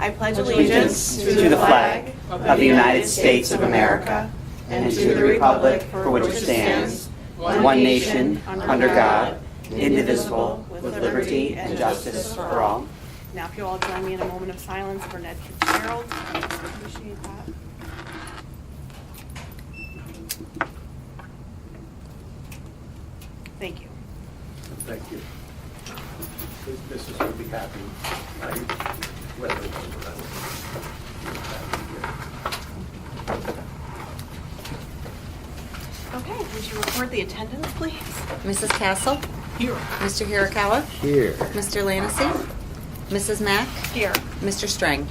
I pledge allegiance to the flag of the United States of America and to the republic for which it stands, one nation, under God, indivisible, with liberty and justice for all. Now, if you all join me in a moment of silence for Ned Fitzgerald, I appreciate that. Thank you. Thank you. This is going to be happy. Okay, would you report the attendance, please? Mrs. Castle? Here. Mr. Hirakawa? Here. Mr. Lanasee? Mrs. Mack? Here. Mr. Strang?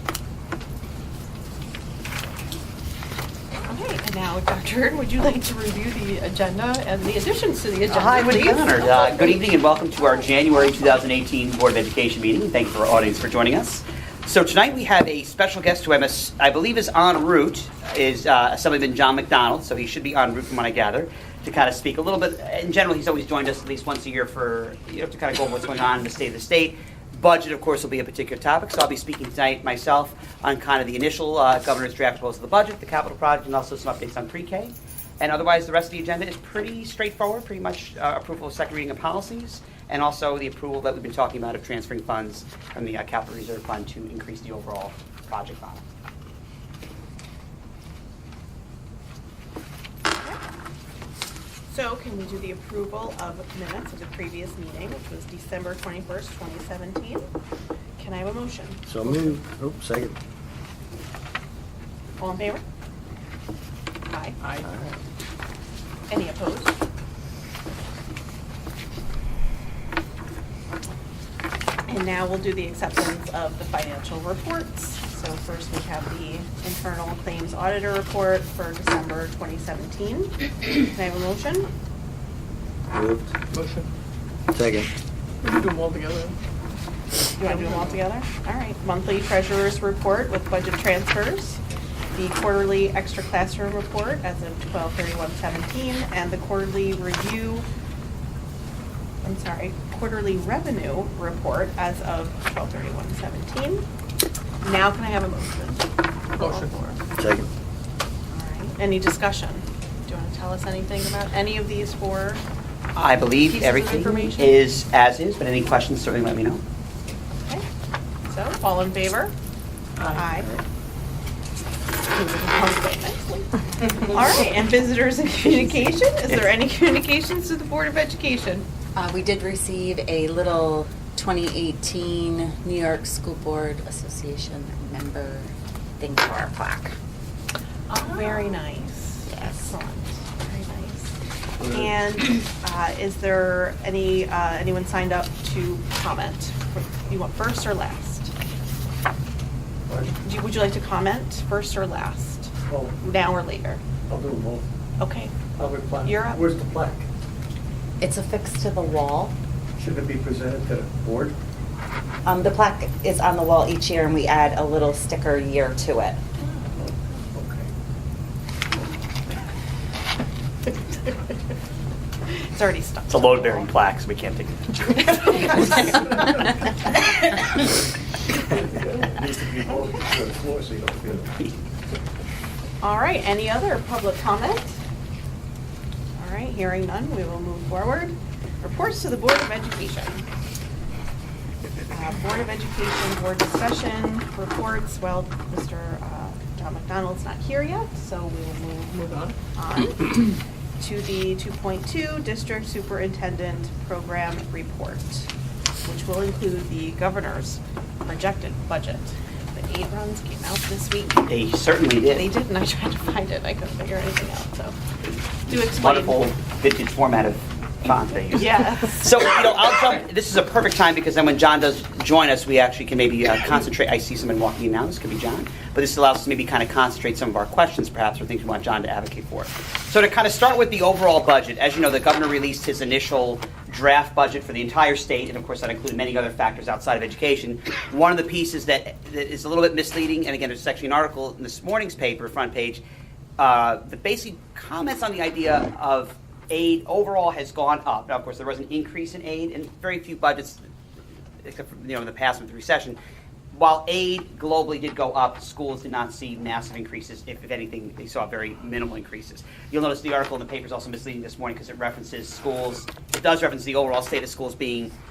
Okay, and now, Dr. Hurd, would you like to review the agenda and the additions to the agenda, I would be please? honored. Good evening and welcome to our January 2018 Board of Education meeting. Thank you for our audience for joining us. So tonight we have a special guest who I believe is en route, is Assemblyman John McDonald, so he should be en route from what I gather, to kind of speak a little bit. In general, he's always joined us at least once a year for, to kind of go over what's going on in the state of the state. Budget, of course, will be a particular topic, so I'll be speaking tonight myself on kind of the initial governor's draft proposal of the budget, the capital project, and also some updates on pre-K. And otherwise, the rest of the agenda is pretty straightforward, pretty much approval of second reading of policies, and also the approval that we've been talking about of transferring funds from the capital reserve fund to increase the overall project model. So can we do the approval of minutes of the previous meeting, which was December 21st, 2017? Can I have a motion? So moved. Oh, second. All in favor? Aye. Aye. Any opposed? And now we'll do the acceptance of the financial reports. So first we have the internal claims auditor report for December 2017. Can I have a motion? Moved. Motion. Second. We can do them all together. You want to do them all together? All right. Monthly treasurer's report with budget transfers. The quarterly extra classroom report as of 12/31/17, and the quarterly quarterly revenue report as of 12/31/17. Now can I have a motion? Motion. Second. All right. Any discussion? Do you want to tell us anything about any of these four? I believe Pieces of everything information? is as is, but any questions, certainly let me know. Okay. So, all in favor? Aye. Moving along quite nicely. All right, and visitors and communication? Is there any communications to the Board of Education? We did receive a little 2018 New York School Board Association member thing for our plaque. Very nice. Yes. Excellent. Very nice. And is there anyone signed up to comment? You want first or last? Would you like to comment first or last? Oh, Now or later? I'll do them all. Okay. I'll reply. You're up. Where's the plaque? It's affixed to the wall. Should it be presented to the board? The plaque is on the wall each year, and we add a little sticker year to it. It's already stuck. It's a load-bearing plaque, so we can't take a picture. It needs to be moved to the floor so you don't feel it. All right, any other public comment? All right, hearing none, we will move forward. Reports to the Board of Education. Board of Education, board discussion, reports. Well, Mr. John McDonald's not here yet, so we will move on to the 2.2 District Superintendent Program Report, which will include the governor's projected budget. The 8 runs came out this week. They certainly did. They did, and I tried to find it. I couldn't figure anything out, so. Do It's explain. wonderful vintage format of font they use. Yes. So, I'll jump. This is a perfect time because then when John does join us, we actually can maybe concentrate. I see someone walking in now. This could be John. But this allows us to maybe kind of concentrate some of our questions, perhaps, or things we want John to advocate for. So to kind of start with the overall budget, as you know, the governor released his initial draft budget for the entire state, and of course that included many other factors outside of education. One of the pieces that is a little bit misleading, and again, there's actually an article in this morning's paper, front page, that basically comments on the idea of aid overall has gone up. Now, of course, there was an increase in aid, and very few budgets, except for in the past with the recession, while aid globally did go up, schools did not see massive increases. If anything, they saw very minimal increases. You'll notice the article in the paper is also misleading this morning because it references schools. It does reference the overall state of schools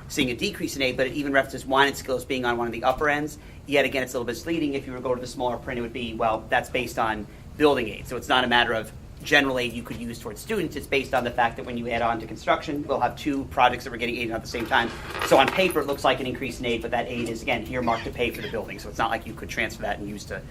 seeing a decrease in aid, but it even references wine and skills being on one of the upper ends. Yet again, it's a little bit misleading. If you were to go to the smaller print, it would be, well, that's based on building aid. So it's not a matter of general aid you could use towards students. It's based on the fact that when you add on to construction, we'll have two projects that we're getting aid on at the same time. So on paper, it looks like an increase in aid, but that aid is, again, earmarked to pay for the building. So it's not like you could transfer that and use to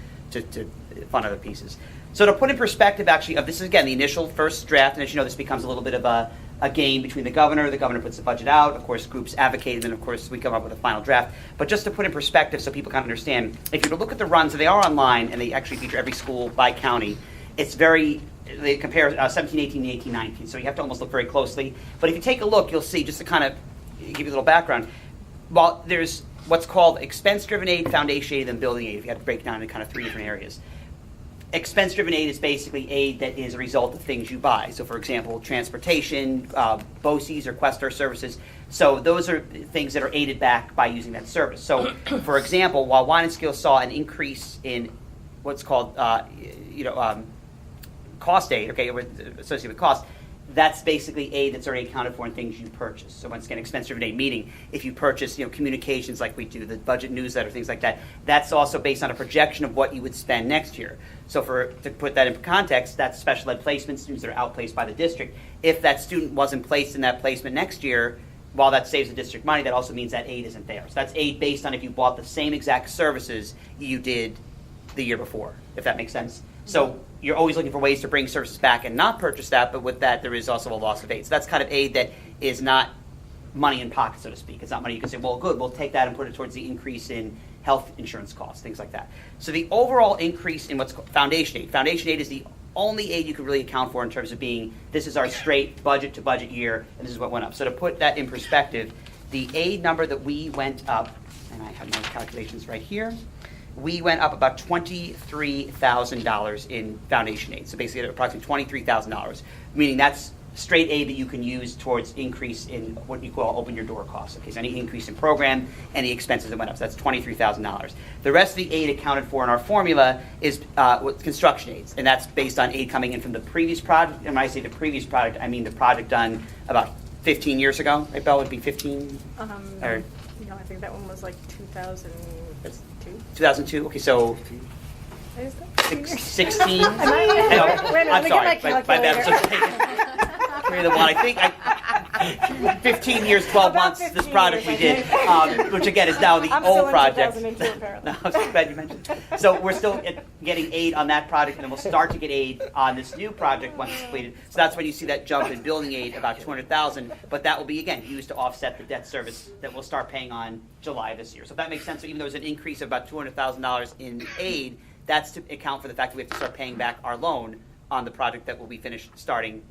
fund other pieces. So to put in perspective, actually, of this is, again, the initial first draft, and as you know, this becomes a little bit of a game between the governor puts the budget out, of course, groups advocate, and then, of course, we come up with a final draft. But just to put in perspective so people can understand, if you were to look at the runs, and they are online, and they actually feature every school by county, they compare 17, 18, 18, 19, so you have to almost look very closely. But if you take a look, you'll see, just to kind of give you a little background, while there's what's called expense-driven aid, foundation aid, and building aid, if you had to break it down into kind of three different areas. Expense-driven aid is basically aid that is a result of things you buy. So, for example, transportation, BOCEs or Questar services. So those are things that are aided back by using that service. So, for example, while Wine and Skills saw an increase in what's called, cost aid, okay, associated with cost, that's basically aid that's already accounted for in things you purchase. So once again, expense-driven aid, meaning if you purchase, communications like we do, the budget newsletter, things like that, that's also based on a projection of what you would spend next year. So to put that in context, that's special ed placement students that are outplaced by the district. If that student wasn't placed in that placement next year, while that saves the district money, that also means that aid isn't there. So that's aid based on if you bought the same exact services you did the year before, if that makes sense. So you're always looking for ways to bring services back and not purchase that, but with that, there is also a loss of aid. So that's kind of aid that is not money in pocket, so to speak. It's not money you can say, well, good, we'll take that and put it towards the increase in health insurance costs, things like that. So the overall increase in what's called foundation aid is the only aid you can really account for in terms of being, this is our straight budget to budget year, and this is what went up. So to put that in perspective, the aid number that we went up, and I have my calculations right here, we went up about $23,000 in foundation aid. So basically approximately $23,000, meaning that's straight aid that you can use towards increase in what you call open your door costs. Okay, so any increase in program, any expenses that went up. So that's $23,000. The rest of the aid accounted for in our formula is construction aids, and that's based on aid coming in from the previous project. And when I say the previous project, I mean the project done about 15 years ago. Right, Belle, would be 15? I think that one was like 2002. 2002. Okay, so Is that 16. Am I- wait, I'm let me sorry. get my My bad. calculator. The one I think 15 years, 12 About months. This 15 project we years, did, which again is now the I'm still old in project. 2002 apparently. No, I'm so glad you mentioned. So we're still getting aid on that project, and then we'll start to get aid on this new project once it's completed. So that's when you see that jump in building aid, about $200,000. But that will be again used to offset the debt service that we'll start paying on July this year. So if that makes sense. So even though there's an increase of about $200,000 in aid, that's to account for the fact that we have to start paying back our loan on the project that will be finished starting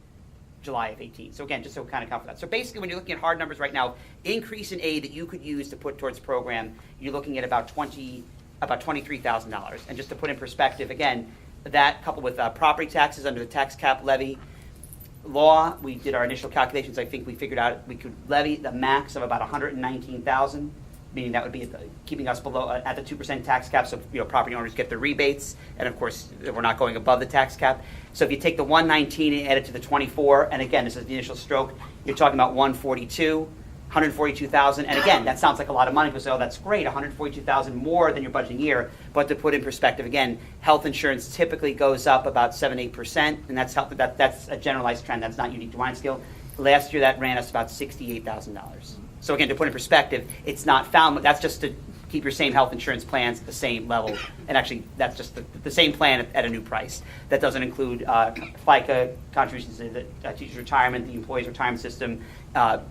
July of 18. So again, just to kind of account for that. So basically, when you're looking at hard numbers right now, increase in aid that you could use to put towards program, you're looking at about $23,000. And just to put in perspective, again, that coupled with property taxes under the tax cap levy law, we did our initial calculations. I think we figured out we could levy the max of about $119,000. Meaning that would be keeping us below at the 2% tax cap, so property owners get the rebates, and of course we're not going above the tax cap. So if you take the 119 and add it to the 24, and again this is the initial stroke, you're talking about 142,000, and again that sounds like a lot of money. People say, oh, that's great, 142,000 more than your budgeting year. But to put in perspective, again, health insurance typically goes up about 7-8%, and that's a generalized trend. That's not unique to Wine Skill. Last year that ran us about $68,000. So again, to put in perspective, it's not found. That's just to keep your same health insurance plans at the same level, and actually, that's just the same plan at a new price. That doesn't include FICA contributions to the teacher's retirement, the employee's retirement system,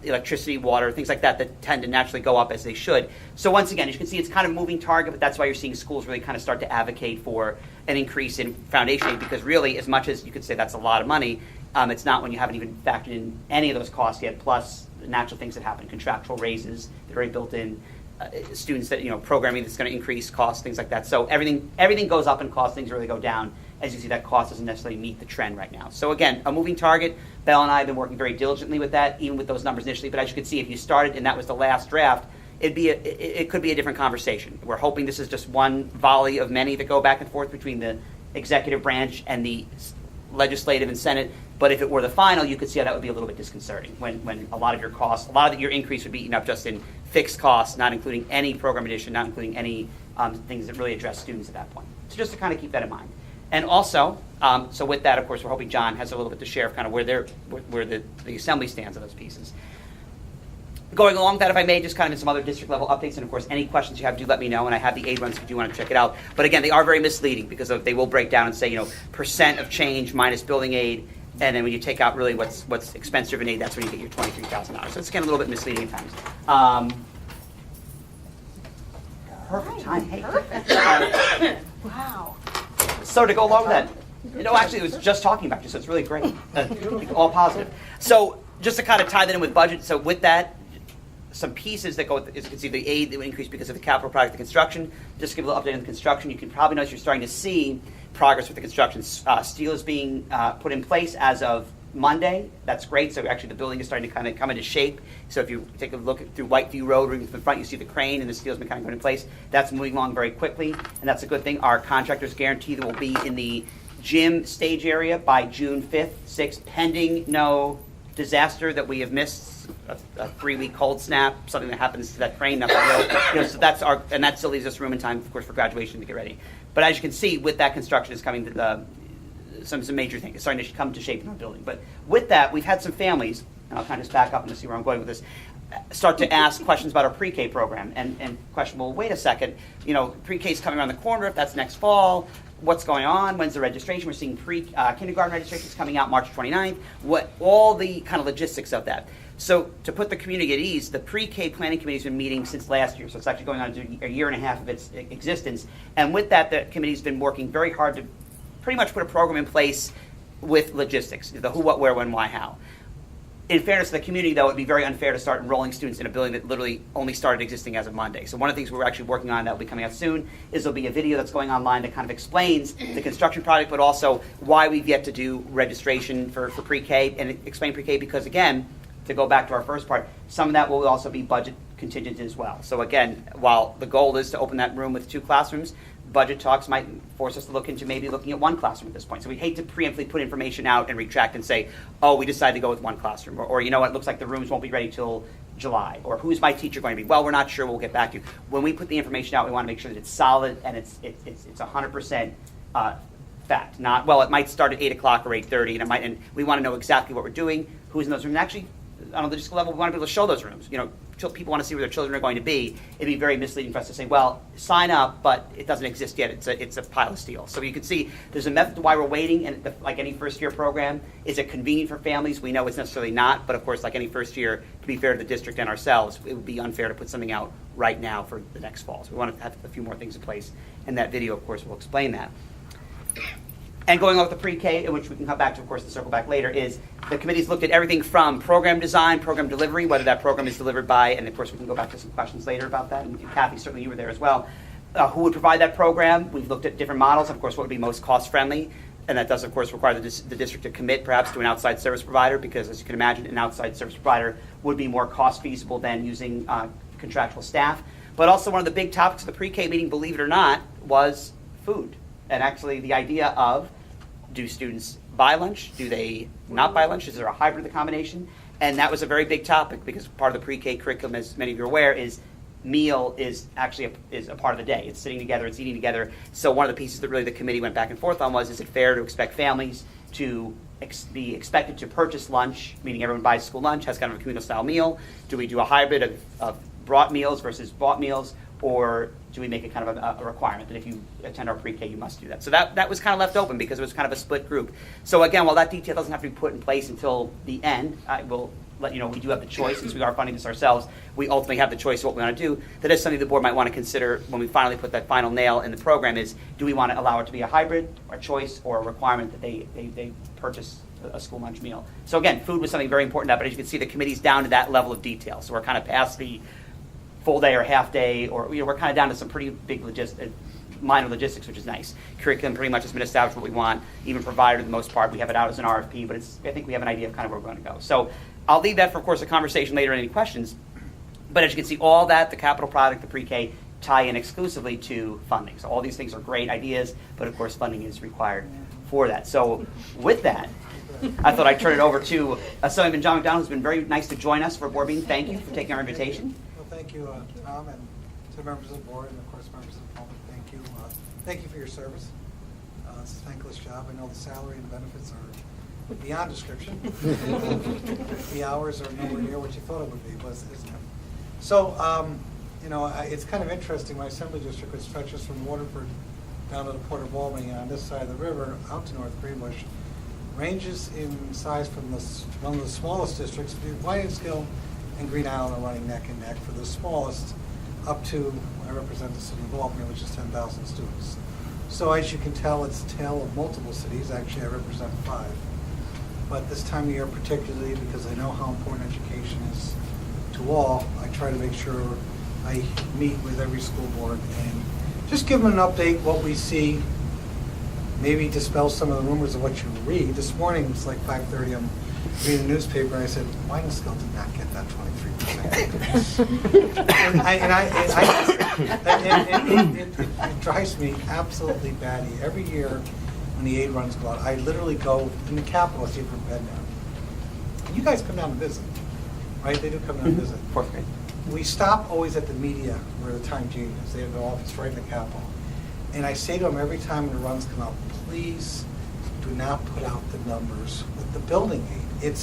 electricity, water, things like that tend to naturally go up as they should. So once again, as you can see, it's kind of a moving target, but that's why you're seeing schools really kind of start to advocate for an increase in foundation aid, because really, as much as you could say that's a lot of money, it's not when you haven't even factored in any of those costs yet, plus the natural things that happen, contractual raises that are already built in, students that, programming that's going to increase costs, things like that. So everything goes up in cost, things really go down. As you see, that cost doesn't necessarily meet the trend right now. So again, a moving target. Belle and I have been working very diligently with that, even with those numbers initially. But as you can see, if you started and that was the last draft, it could be a different conversation. We're hoping this is just one volley of many that go back and forth between the executive branch and the legislative and Senate. But if it were the final, you could see how that would be a little bit disconcerting when a lot of your costs, a lot of your increase would be eaten up just in fixed costs, not including any program addition, not including any things that really address students at that point. So just to kind of keep that in mind. And also, so with that, of course, we're hoping John has a little bit to share of kind of where the assembly stands on those pieces. Going along with that, if I may, just kind of in some other district level updates, and of course, any questions you have, do let me know, and I have the aid runs if you do want to check it out. But again, they are very misleading because they will break down and say, percent of change minus building aid, and then when you take out really what's expense-driven aid, that's when you get your $23,000. So it's again a little bit misleading at times. Perfect time. Hey. Perfect. Wow. So to go along with that, actually, it was just talking about you, so it's really great. All positive. So just to kind of tie that in with budget, so with that, some pieces that go with, as you can see, the aid that would increase because of the capital project, the construction. Just to give a little update on the construction, you can probably notice you're starting to see progress with the construction. Steel is being put in place as of Monday. That's great. So actually the building is starting to kind of come into shape. So if you take a look through Whiteview Road or even from the front, you see the crane and the steel's been kind of going in place. That's moving along very quickly, and that's a good thing. Our contractors guarantee that we'll be in the gym stage area by June 5th, 6th, pending no disaster that we have missed. A 3-week cold snap, something that happens to that crane, nothing real. So that's and that still leaves us room and time, of course, for graduation to get ready. But as you can see, with that construction is coming to some major things. It's starting to come to shape in our building. But with that, we've had some families, and I'll kind of just back up and see where I'm going with this, start to ask questions about our pre-K program and question, well, wait a second, pre-K is coming around the corner, if that's next fall, what's going on, when's the registration? We're seeing kindergarten registrations coming out March 29th, all the kind of logistics of that. So to put the community at ease, the pre-K planning committee has been meeting since last year, so it's actually going on to a year and a half of its existence. And with that, the committee's been working very hard to pretty much put a program in place with logistics, the who, what, where, when, why, how. In fairness to the community, though, it would be very unfair to start enrolling students in a building that literally only started existing as of Monday. So one of the things we're actually working on that will be coming out soon is there'll be a video that's going online that kind of explains the construction project, but also why we've yet to do registration for pre-K and explain pre-K because, again, to go back to our first part, some of that will also be budget contingent as well. So again, while the goal is to open that room with 2 classrooms, budget talks might force us to look into maybe looking at 1 classroom at this point. So we hate to preemptively put information out and retract and say, oh, we decided to go with 1 classroom. Or you know what, it looks like the rooms won't be ready till July. Or who's my teacher going to be? Well, we're not sure. We'll get back to you. When we put the information out, we want to make sure that it's solid and it's 100% fact. Not, well, it might start at 8 o'clock or 8:30, and we want to know exactly what we're doing, who's in those rooms. And actually, on a logistical level, we want to be able to show those rooms. People want to see where their children are going to be. It'd be very misleading for us to say, well, sign up, but it doesn't exist yet. It's a pile of steel. So you can see there's a method to why we're waiting, and like any first-year program, is it convenient for families? We know it's necessarily not, but of course, like any first year, to be fair to the district and ourselves, it would be unfair to put something out right now for the next fall. So we want to have a few more things in place, and that video, of course, will explain that. And going on with the pre-K, which we can come back to, of course, to circle back later, is the committee's looked at everything from program design, program delivery, whether that program is delivered by, and of course we can go back to some questions later about that, and Kathy, certainly you were there as well. Who would provide that program? We've looked at different models, of course, what would be most cost-friendly, and that does, of course, require the district to commit perhaps to an outside service provider, because as you can imagine, an outside service provider would be more cost-feasible than using contractual staff. But also one of the big topics of the pre-K meeting, believe it or not, was food. And actually the idea of, do students buy lunch? Do they not buy lunch? Is there a hybrid of the combination? And that was a very big topic because part of the pre-K curriculum, as many of you are aware, is meal is actually a part of the day. It's sitting together, it's eating together. So one of the pieces that really the committee went back and forth on was, is it fair to expect families to be expected to purchase lunch, meaning everyone buys school lunch, has kind of a communal-style meal? Do we do a hybrid of brought meals versus bought meals? Or do we make it kind of a requirement that if you attend our pre-K, you must do that? So that was kind of left open because it was kind of a split group. So again, while that detail doesn't have to be put in place until the end, I will let you know we do have the choice, since we are funding this ourselves. We ultimately have the choice of what we want to do. That is something the board might want to consider when we finally put that final nail in the program is, do we want to allow it to be a hybrid, or a choice, or a requirement that they purchase a school lunch meal? So again, food was something very important, but as you can see, the committee's down to that level of detail. So we're kind of past the full day or half day, or we're kind of down to some pretty big minor logistics, which is nice. Curriculum pretty much has been established what we want, even provided for the most part. We have it out as an RFP, but I think we have an idea of kind of where we're going to go. So I'll leave that for, of course, a conversation later and any questions. But as you can see, all that, the capital product, the pre-K, tie in exclusively to funding. So all these things are great ideas, but of course funding is required for that. So with that, I thought I'd turn it over to Assemblyman John McDonald, who's been very nice to join us for a board meeting. Thank you for taking our invitation. Well, thank you, Tom, and to the members of the board, and of course, members of the public, thank you. Thank you for your service. It's a thankless job. I know the salary and benefits are beyond description. The hours are nowhere near what you thought it would be, isn't it? So, it's kind of interesting. My assembly district, which stretches from Waterford down to the Port of Albany, and on this side of the river out to North Greenbush, ranges in size from one of the smallest districts. Whitehill and Green Island are running neck and neck for the smallest, up to, I represent the city of Albany, which is 10,000 students. So as you can tell, it's a tale of multiple cities. Actually, I represent 5. But this time of year particularly, because I know how important education is to all, I try to make sure I meet with every school board and just give them an update, what we see, maybe dispel some of the rumors of what you read. This morning, it's like 5:30, I'm reading the newspaper, and I said, Whitehill did not get that 23%. It drives me absolutely batty. Every year when the aid runs go out, I literally go in the Capitol, I see from bed now. And you guys come down to visit, right? They do come down to visit. Fourth grade. We stop always at the media where the Times Union is. They have an office right in the Capitol. And I say to them every time the runs come out, please do not put out the numbers with the building aid. It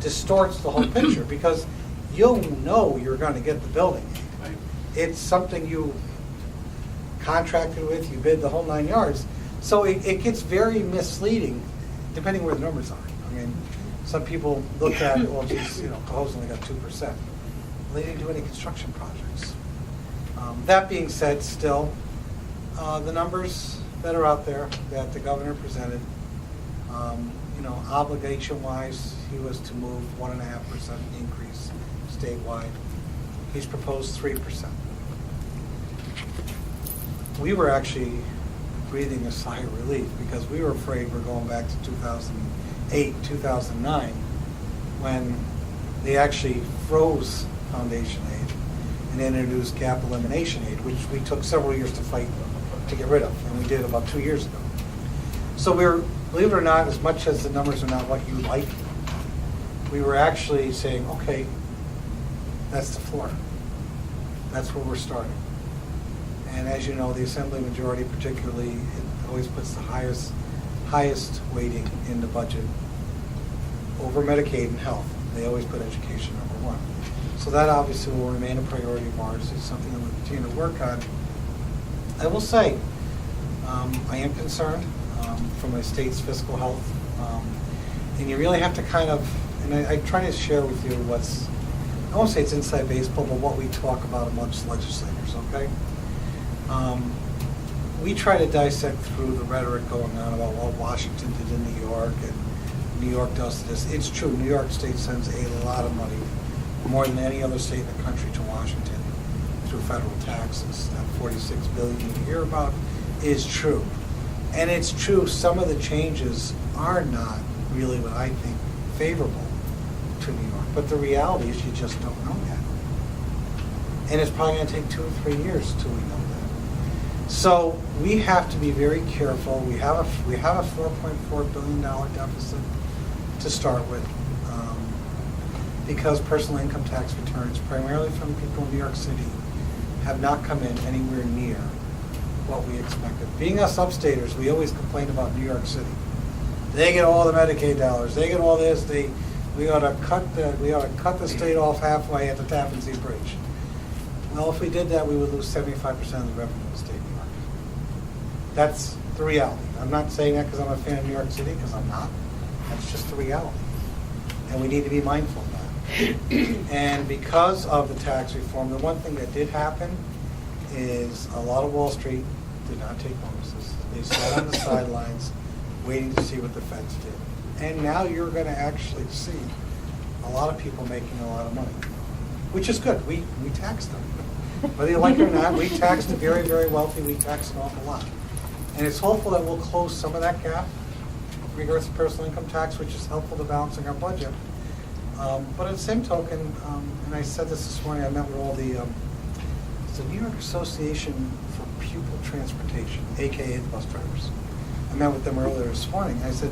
distorts the whole picture because you'll know you're going to get the building aid. Right. It's something you contracted with, you bid the whole 9 yards. So it gets very misleading depending where the numbers are. I mean, some people look at, well, geez, Cohoes only got 2%. They didn't do any construction projects. That being said, still, the numbers that are out there that the governor presented, obligation-wise, he was to move 1.5% increase statewide. He's proposed 3%. We were actually breathing a sigh of relief because we were afraid we're going back to 2008, 2009, when they actually froze foundation aid and introduced gap elimination aid, which we took several years to fight to get rid of, and we did about 2 years ago. So believe it or not, as much as the numbers are not what you like, we were actually saying, okay, that's the floor. That's where we're starting. And as you know, the Assembly majority particularly, it always puts the highest weighting in the budget over Medicaid and health. They always put education number 1. So that obviously will remain a priority of ours. It's something that we'll continue to work on. I will say, I am concerned from my state's fiscal health. And you really have to kind of, and I try to share with you I won't say it's inside baseball, but what we talk about amongst legislators, okay? We try to dissect through the rhetoric going on about what Washington did in New York and New York does this. It's true, New York State sends a lot of money, more than any other state in the country, to Washington through federal taxes. That $46 billion you hear about is true. And it's true, some of the changes are not really what I think favorable to New York. But the reality is you just don't know yet. And it's probably going to take 2 or 3 years till we know that. So we have to be very careful. We have a $4.4 billion deficit to start with. Because personal income tax returns, primarily from people in New York City, have not come in anywhere near what we expected. Being us upstaters, we always complain about New York City. They get all the Medicaid dollars. They get all this. We ought to cut the state off halfway at the Tappan Zee Bridge. Well, if we did that, we would lose 75% of the revenue of the state of New York. That's the reality. I'm not saying that because I'm a fan of New York City, because I'm not. That's just the reality. And we need to be mindful of that. And because of the tax reform, the one thing that did happen is a lot of Wall Street did not take bonuses. They sat on the sidelines waiting to see what the feds did. And now you're going to actually see a lot of people making a lot of money, which is good. We tax them. Whether you like it or not, we tax the very, very wealthy. We tax an awful lot. And it's hopeful that we'll close some of that gap in regards to personal income tax, which is helpful to balancing our budget. But at the same token, and I said this morning, I met with all the New York Association for Pupil Transportation, AKA the bus drivers. I met with them earlier this morning. I said,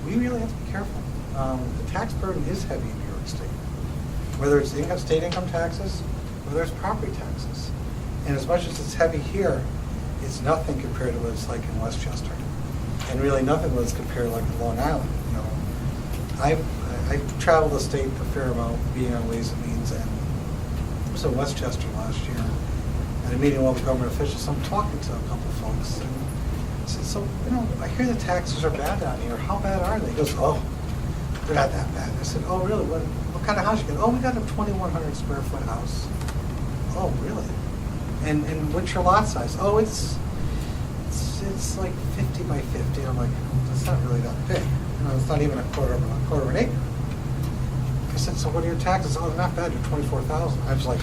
we really have to be careful. The tax burden is heavy in New York State, whether it's state income taxes, whether it's property taxes. And as much as it's heavy here, it's nothing compared to what it's like in Westchester. And really nothing was compared like to Long Island. You know, I traveled the state a fair amount, being on Ways and Means, and I was in Westchester last year at a meeting with all the government officials. So I'm talking to a couple of folks, and I said, so, you know, I hear the taxes are bad down here. How bad are they? He goes, oh, they're not that bad. I said, oh, really? What kind of house you get? Oh, we got a 2,100 square foot house. Oh, really? And what's your lot size? Oh, it's like 50 by 50. I'm like, that's not really that big. You know, it's not even a quarter of an acre. I said, so what are your taxes? Oh, they're not bad. They're $24,000. I was like,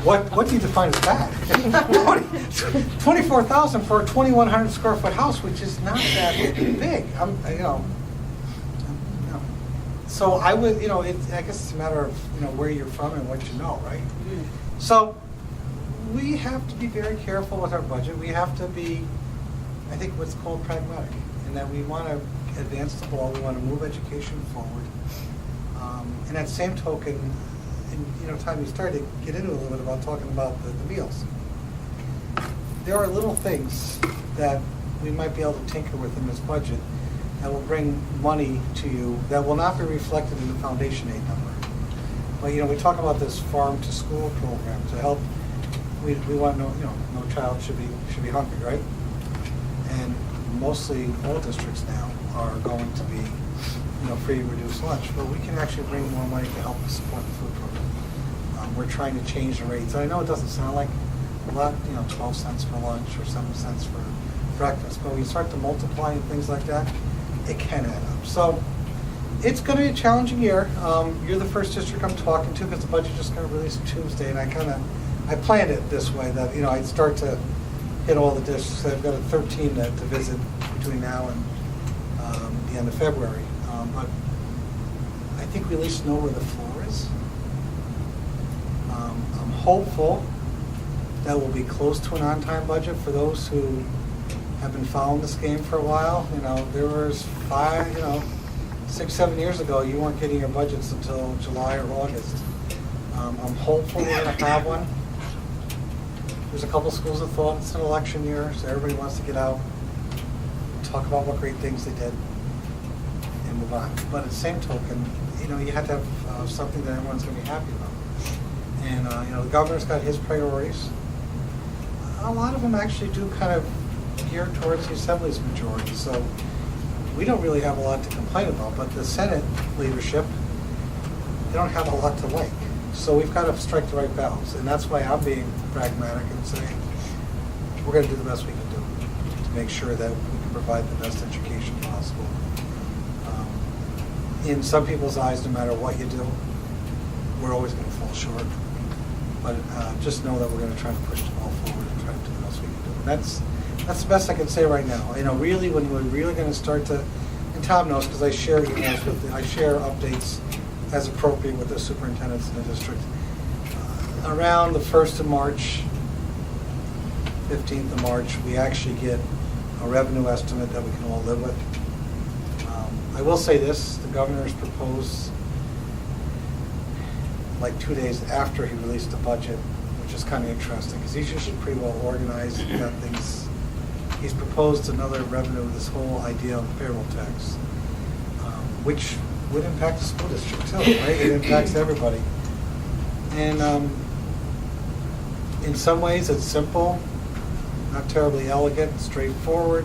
what do you define as bad? $24,000 for a 2,100 square foot house, which is not that big. So I would, I guess it's a matter of, where you're from and what you know, right? Mm. So we have to be very careful with our budget. We have to be, I think, what's called pragmatic, in that we want to advance the ball. We want to move education forward. And at the same token, and Tom, you started to get into a little bit about talking about the meals. There are little things that we might be able to tinker with in this budget that will bring money to you that will not be reflected in the foundation aid number. But we talk about this farm to school program to help. We want no child should be hungry, right? And mostly all districts now are going to be free reduced lunch, but we can actually bring more money to help support the food program. We're trying to change the rates. I know it doesn't sound like a lot, 12 cents for lunch or 7 cents for breakfast, but when you start to multiply and things like that, it can add up. So it's going to be a challenging year. You're the first district I'm talking to because the budget just got released Tuesday, and I planned it this way that I'd start to hit all the districts. I've got 13 to visit between now and the end of February. But I think we at least know where the floor is. I'm hopeful that we'll be close to an on-time budget for those who have been following this game for a while. There was 6, 7 years ago, you weren't getting your budgets until July or August. I'm hopeful we're going to have one. There's a couple schools that thought it's an election year, so everybody wants to get out, talk about what great things they did, and move on. But at the same token, you have to have something that everyone's going to be happy about. And, the governor's got his priorities. A lot of them actually do kind of gear towards the Assembly's majority, so we don't really have a lot to complain about. But the Senate leadership, they don't have a lot to like. So we've got to strike the right balance, and that's why I'm being pragmatic and saying we're going to do the best we can do to make sure that we can provide the best education possible. In some people's eyes, no matter what you do, we're always going to fall short. But just know that we're going to try to push the ball forward and try to do the best we can do. And that's the best I can say right now. Really, when we're really going to start to, and Tom knows because I share emails I share updates as appropriate with the superintendents in the district. Around the 1st of March, 15th of March, we actually get a revenue estimate that we can all live with. I will say this, the governor's proposed, like 2 days after he released the budget, which is kind of interesting, because he's usually pretty well organized, he's got things. He's proposed another revenue, this whole idea of payroll tax, which would impact the school district too, right? It impacts everybody. And in some ways it's simple, not terribly elegant, straightforward.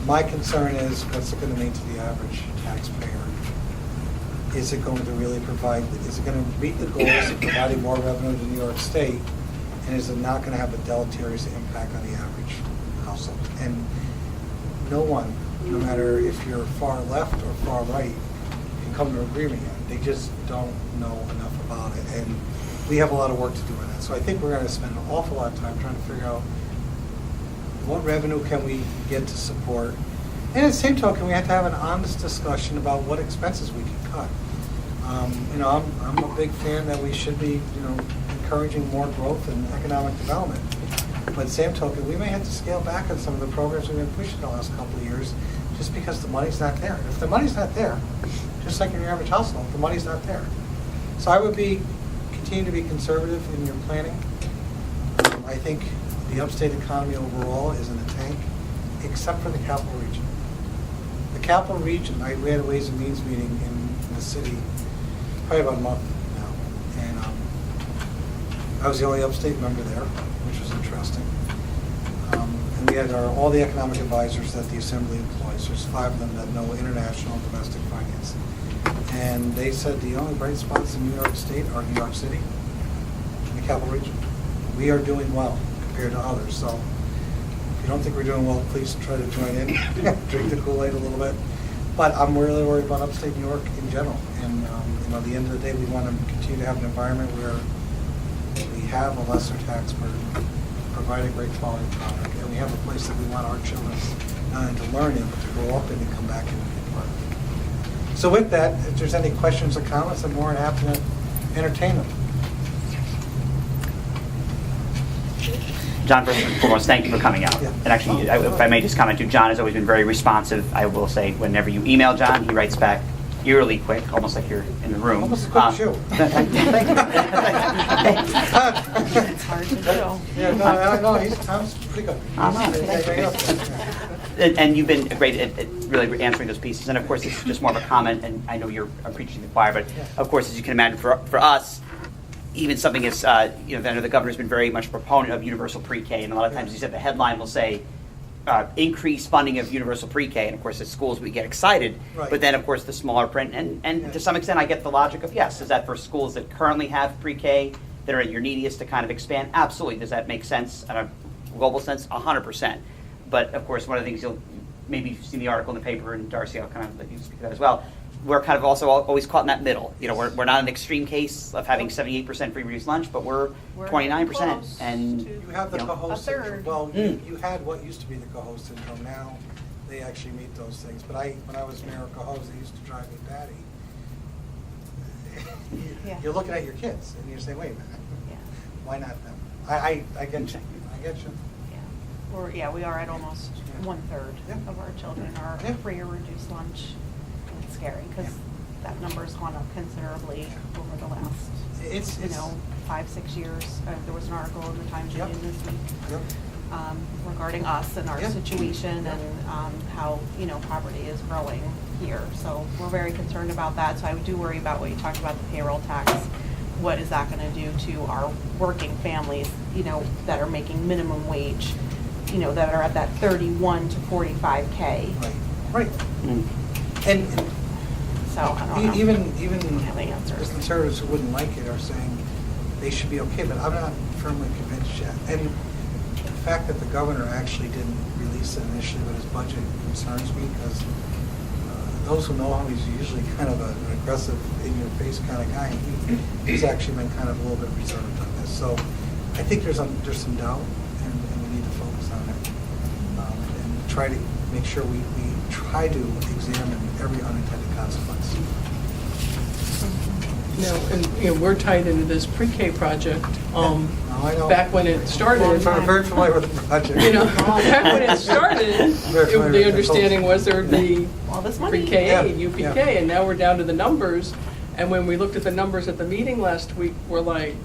My concern is what's it going to mean to the average taxpayer? Is it going to really provide, is it going to meet the goals of providing more revenue to New York State? And is it not going to have a deleterious impact on the average household? And no one, no matter if you're far left or far right, can come to an agreement yet. They just don't know enough about it. And we have a lot of work to do on that. So I think we're going to spend an awful lot of time trying to figure out what revenue can we get to support And at the same token, we have to have an honest discussion about what expenses we can cut. I'm a big fan that we should be, encouraging more growth and economic development. But at the same token, we may have to scale back on some of the programs we've been pushing the last couple of years just because the money's not there. If the money's not there, just like in your average household, the money's not there. So I would continue to be conservative in your planning. I think the upstate economy overall is in the tank, except for the capital region. The capital region, we had a Ways and Means meeting in the city probably about a month now, and I was the only upstate member there, which was interesting. And we had all the economic advisors that the assembly employs. There's 5 of them that know international and domestic finance. And they said the only bright spots in New York State are New York City and the capital region. We are doing well compared to others. So if you don't think we're doing well, please try to join in, drink the Kool-Aid a little bit. But I'm really worried about upstate New York in general. And at the end of the day, we want to continue to have an environment where we have a lesser tax burden, provide a great quality product, and we have a place that we want our children to learn in, to grow up in, and come back in and be part of. So with that, if there's any questions or comments, I'm more than happy to entertain them. John, first and foremost, thank you for coming out. Yeah. And actually, if I may just comment too, John has always been very responsive. I will say, whenever you email John, he writes back eerily quick, almost like you're in the room. Almost a quick shoe. Thank you. It's hard to do. Yeah, no, Tom's pretty good. And you've been great at really answering those pieces. And of course, this is just more of a comment, and I know you're preaching to the choir, but of course, as you can imagine, for us, even something as, I know the governor's been very much a proponent of universal pre-K, and a lot of times he said the headline will say, increased funding of universal pre-K, and of course at schools we get excited, Right. but then of course the smaller print, and to some extent I get the logic of yes, is that for schools that currently have pre-K, that are at your neediest to kind of expand? Absolutely. Does that make sense in a global sense? 100%. But of course one of the things maybe you've seen the article in the paper, and Darcy, I'll kind of let you speak to that as well, we're kind of also always caught in that middle. We're not an extreme case of having 78% free reduced lunch, but we're 29%. close And to- You have the co-host A third. syndrome. Well, you had what used to be the co-host syndrome. Now they actually meet those things. But when I was mayor of co-host, they used to drive me batty. Yeah. You're looking at your kids and you're saying, wait a minute, Yeah. why not them? I get you. I get you. We are at almost Yeah. 1/3 Yeah. of our children are Yeah. free or reduced lunch. It's scary because that number's gone up considerably over the last, It's 5-6 years. There was an article in the Times Yep. Union this week Yep. regarding us and our Yeah. situation Yeah. and how, poverty is growing here. So we're very concerned about that. So I do worry about what you talked about, the payroll tax. What is that going to do to our working families, that are making minimum wage, that are at that 31 to 45K? Right. Mm. And So I don't know. even don't have the answers. the conservatives who wouldn't like it are saying they should be okay, but I'm not firmly convinced yet. And the fact that the governor actually didn't release it initially with his budget concerns me, because those who know him, he's usually kind of an aggressive, in-your-face kind of guy. And he's actually been kind of a little bit reserved on this. So I think there's some doubt, and we need to focus on it and try to make sure we try to examine every unintended consequence. We're tied into this pre-K project. I know. Back when it started. I'm very familiar with the project. Back when it started, Very familiar the with understanding was there would be All this money. pre-K Yeah, and UPK, yeah. and now we're down to the numbers. And when we looked at the numbers at the meeting last week, we're like,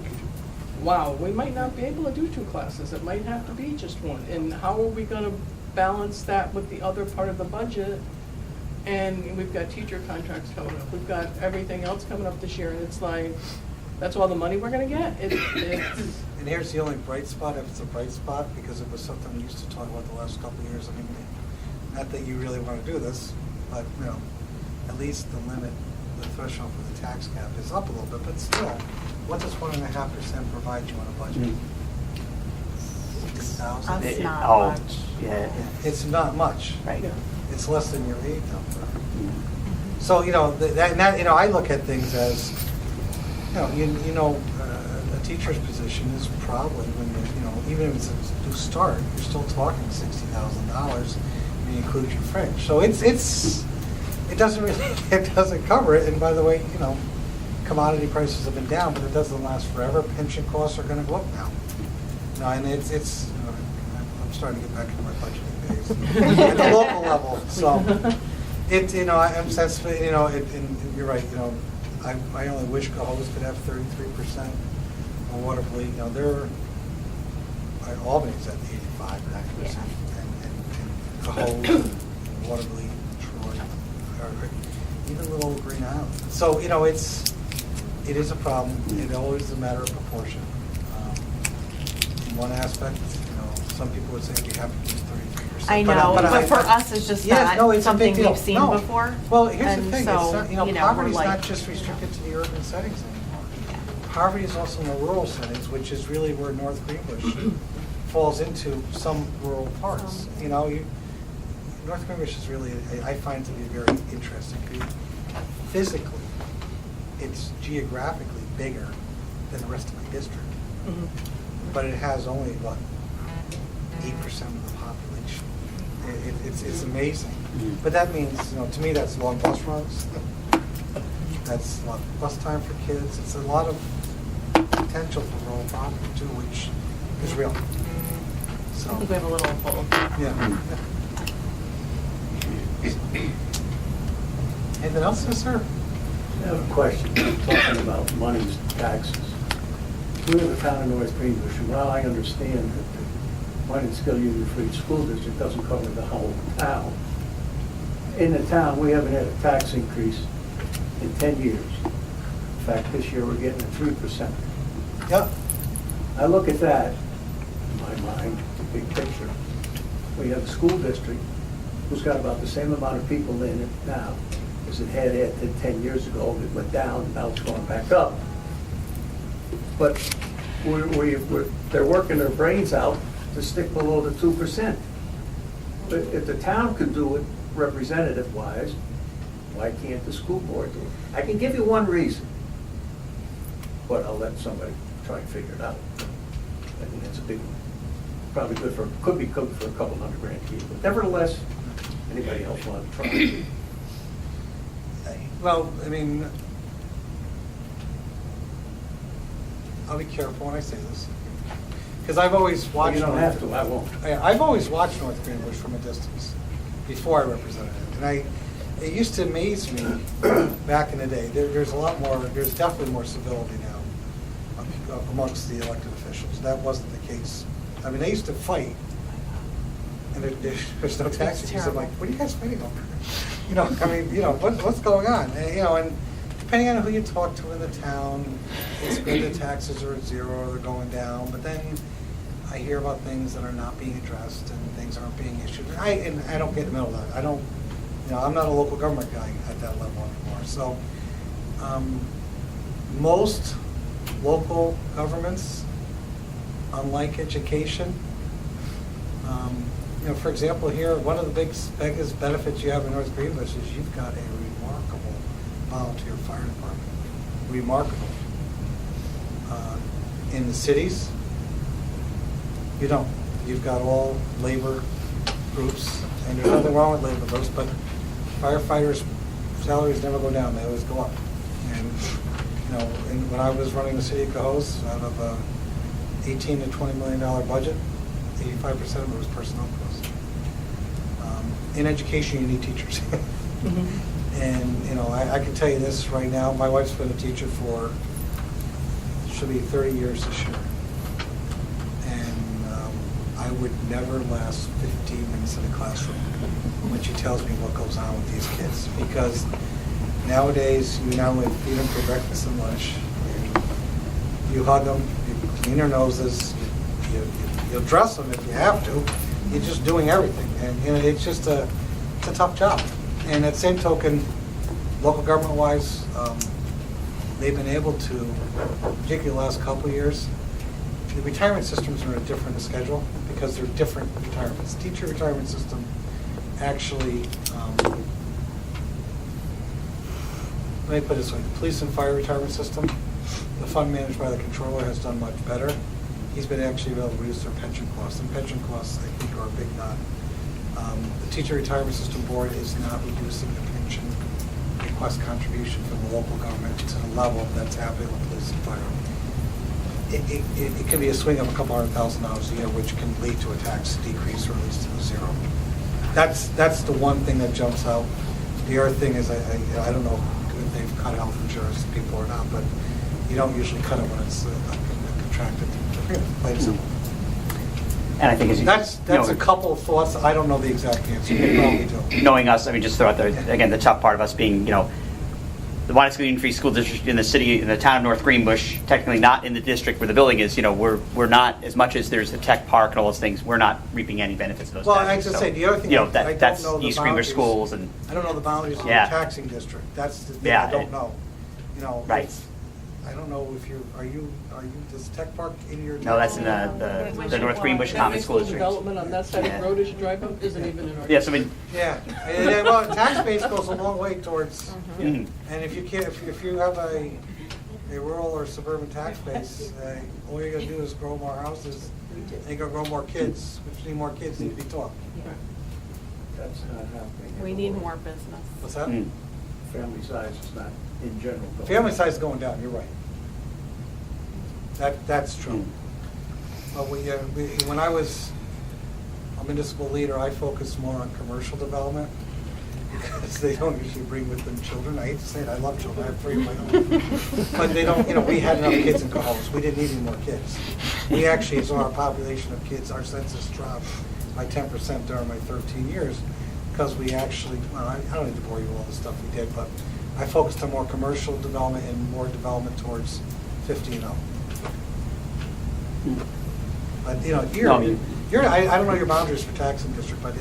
wow, we might not be able to do 2 classes. It might have to be just 1. And how are we going to balance that with the other part of the budget? And we've got teacher contracts coming up. We've got everything else coming up this year, and it's like, that's all the money we're going to get? And here's the only bright spot, if it's a bright spot, because it was something we used to talk about the last couple of years. I mean, not that you really want to do this, but, at least the limit, the threshold for the tax cap is up a little bit, but still, what does 1.5% provide you on a budget? 60,000? That's not Oh, much. yeah. It's not much. Right. It's less than your aid number. So, I look at things as, a teacher's position is probably, when even if it's a new start, you're still talking $60,000. you include your fringe. So it doesn't really, it doesn't cover it. And by the way, you know, commodity prices have been down, but it doesn't last forever. Pension costs are gonna go up now. No, and it's, I'm starting to get back into my budgeting days at the local level. So it, you know, I'm sensitive, you know, and you're right, you know, I only wish Cohoes could have 33% or Waterville, you know, Albany's at 85, 90%. And Cohoes, and Waterville, Troy, or even little Green Island. So, you know, it is a problem. It always is a matter of proportion. In one aspect, you know, some people would say I'd be happy to use 33%. I know, but for us, it's just Yes, no, not it's a big something deal. we've seen No. before. Well, here's the And thing, it's so, not, you know, we're poverty's like- not just restricted to the urban settings anymore. Poverty is also in the rural settings, which is really where North Greenbush falls into some rural parts. You know, North Greenbush is really, I find it to be very interesting. Physically, it's geographically bigger than the rest of my district. But it has only, what, 8% of the population. It's amazing. But that means, you know, to me, that's long bus runs. That's a lot of bus time for kids. It's a lot of potential for rural property too, which is real. I So, think we have a little of both. yeah. Anything else, yes, sir? I have a question, talking about monies, taxes. We have a town in North Greenbush, and while I understand that the Wine and Skill Union Free School District doesn't cover the whole town, in the town, we haven't had a tax increase in 10 years. In fact, this year, we're getting a 3%. Yeah. I look at that, in my mind, the big picture. We have a school district who's got about the same amount of people in it now as it had 10 years ago. It went down, now it's going back up. But they're working their brains out to stick below the 2%. But if the town could do it representative-wise, why can't the school board do it? I can give you one reason, but I'll let somebody try and figure it out. I think it's a big one. Probably good for, could be good for a couple $100,000 a year. But nevertheless, anybody else want to try? Well, I mean, I'll be careful when I say this, because I've always Well, watched. you don't have to, I won't. I've always watched North Greenbush from a distance before I represented it, and it used to amaze me back in the day. There's a lot more. There's definitely more civility now amongst the elected officials. That wasn't the case. I mean, they used to fight, and there's no taxes. I'm like, what are you guys fighting over? You know, I mean, you know, what's going on? And, you know, and depending on who you talk to in the town, it's good that taxes are at zero or they're going down. But then I hear about things that are not being addressed and things aren't being issued. And I don't get in the middle of that. I don't, you know, I'm not a local government guy at that level anymore. So most local governments, unlike education, you know, for example, here, one of the biggest benefits you have in North Greenbush is you've got a remarkable volunteer fire department. Remarkable. In the cities, you don't. You've got all labor groups, and there's nothing wrong with labor groups, but firefighters' salaries never go down, they always go up. And, you know, when I was running the city of Cohoes, out of a $18 to $20 million budget, 85% of it was personnel costs. In education, you need teachers. And, you know, I can tell you this right now, my wife's been a teacher for, should be 30 years this year. And I would never last 15 minutes in a classroom when she tells me what goes on with these kids. Because nowadays, you not only feed them for breakfast and lunch, you hug them, you clean their noses, you'll dress them if you have to. You're just doing everything. And you know, it's just it's a tough job. And at the same token, local government-wise, they've been able to, particularly the last couple of years, the retirement systems are a different schedule because they're different retirements. Teacher retirement system actually, let me put it this way, the police and fire retirement system, the fund managed by the controller has done much better. He's been actually able to reduce their pension costs. And pension costs, I think, are a big The Teacher Retirement System Board is not reducing the pension request contribution from the local government to the level that's happening with police and fire. It can be a swing of a couple $100,000 a year, which can lead to a tax decrease or at least to zero. That's the one thing that jumps out. The other thing is, I don't know if they've cut health insurance people or not, but you don't usually cut it when it's a contracted agreement. Plain and simple. And I think as you That's you know, a couple of thoughts. I don't know the exact answer. You probably do. knowing us, I mean, just throw out there, again, the tough part of us being, the Wyandotte Union Free School District in the city, in the town of North Greenbush, technically not in the district where the building is, we're not, as much as there's the tech park and all those things, we're not reaping any benefits of those Well, I taxes. just So, say, the other thing, I don't that's know the East Greenbush boundaries. schools and, I don't know the boundaries of the Yeah. taxing district. That's the thing Yeah, I don't know. Right. I don't know if are you, does Tech Park in your? no, that's in the North Greenbush That Common high School District. Development on that side Yeah. of the road as you drive up isn't even in our. Yes, I mean, Yeah, well, tax base goes a long way towards, mhm. and if you can't, if you have a rural or suburban tax base, all you're gonna do is grow more houses, and you're gonna grow more kids, which need more kids need to be taught. That's not happening. We need more business. What's that? Mm. Family size is not in general. going Family up. size is going down, you're right. That's true. But when I was a municipal leader, I focused more on commercial development because they don't usually bring with them children. I hate to say it, I love children, I have 3 of my own. But they don't, we had enough kids in Cohoes, we didn't need any more kids. We actually, as our population of kids, our census dropped by 10% during my 13 years because we actually, well, I don't need to bore you with all the stuff we did, but I focused on more commercial development and more development towards 50 and up. But, I don't know your boundaries for taxing district, but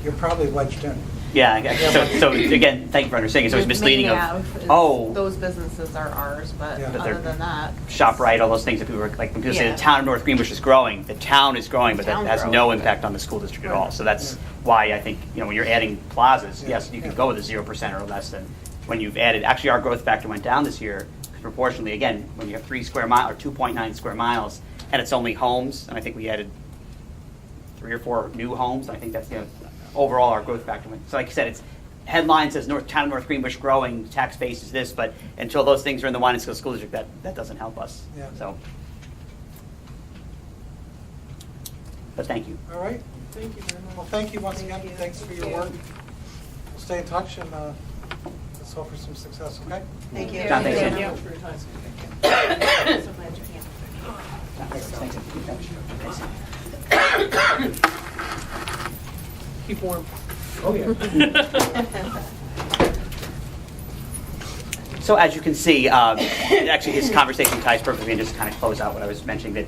you're probably wedged in. Yeah, so again, thank you for understanding. So it's misleading Those businesses are ours, but Yeah. But other they're- than that. ShopRite, all those things that people were like, when people say Yeah. the town of North Greenbush is growing, the town is growing, but that Town's has growing. no impact on the school district at all. So that's why I think, when you're adding plazas, yes, you can go with a 0% or less than when you've added. Actually, our growth factor went down this year proportionally. Again, when you have 3 square miles or 2.9 square miles, and it's only homes, and I think we added 3 or 4 new homes. I think that's overall our growth factor went. So like you said, it's headline says town of North Greenbush growing, tax base is this, but until those things are in the Wyandotte School District, that doesn't help us. Yeah. So, but thank you. All right? Thank you very much. Well, thank you once again. Thank you. Thanks for your work. We'll stay in touch and let's hope for some success, okay? Thank you. John, thanks, Thank Jen. you very much for your time. So glad you came. Thanks. Keep warm. Oh, yeah. So as you can see, actually this conversation ties perfectly and just kind of close out what I was mentioning, that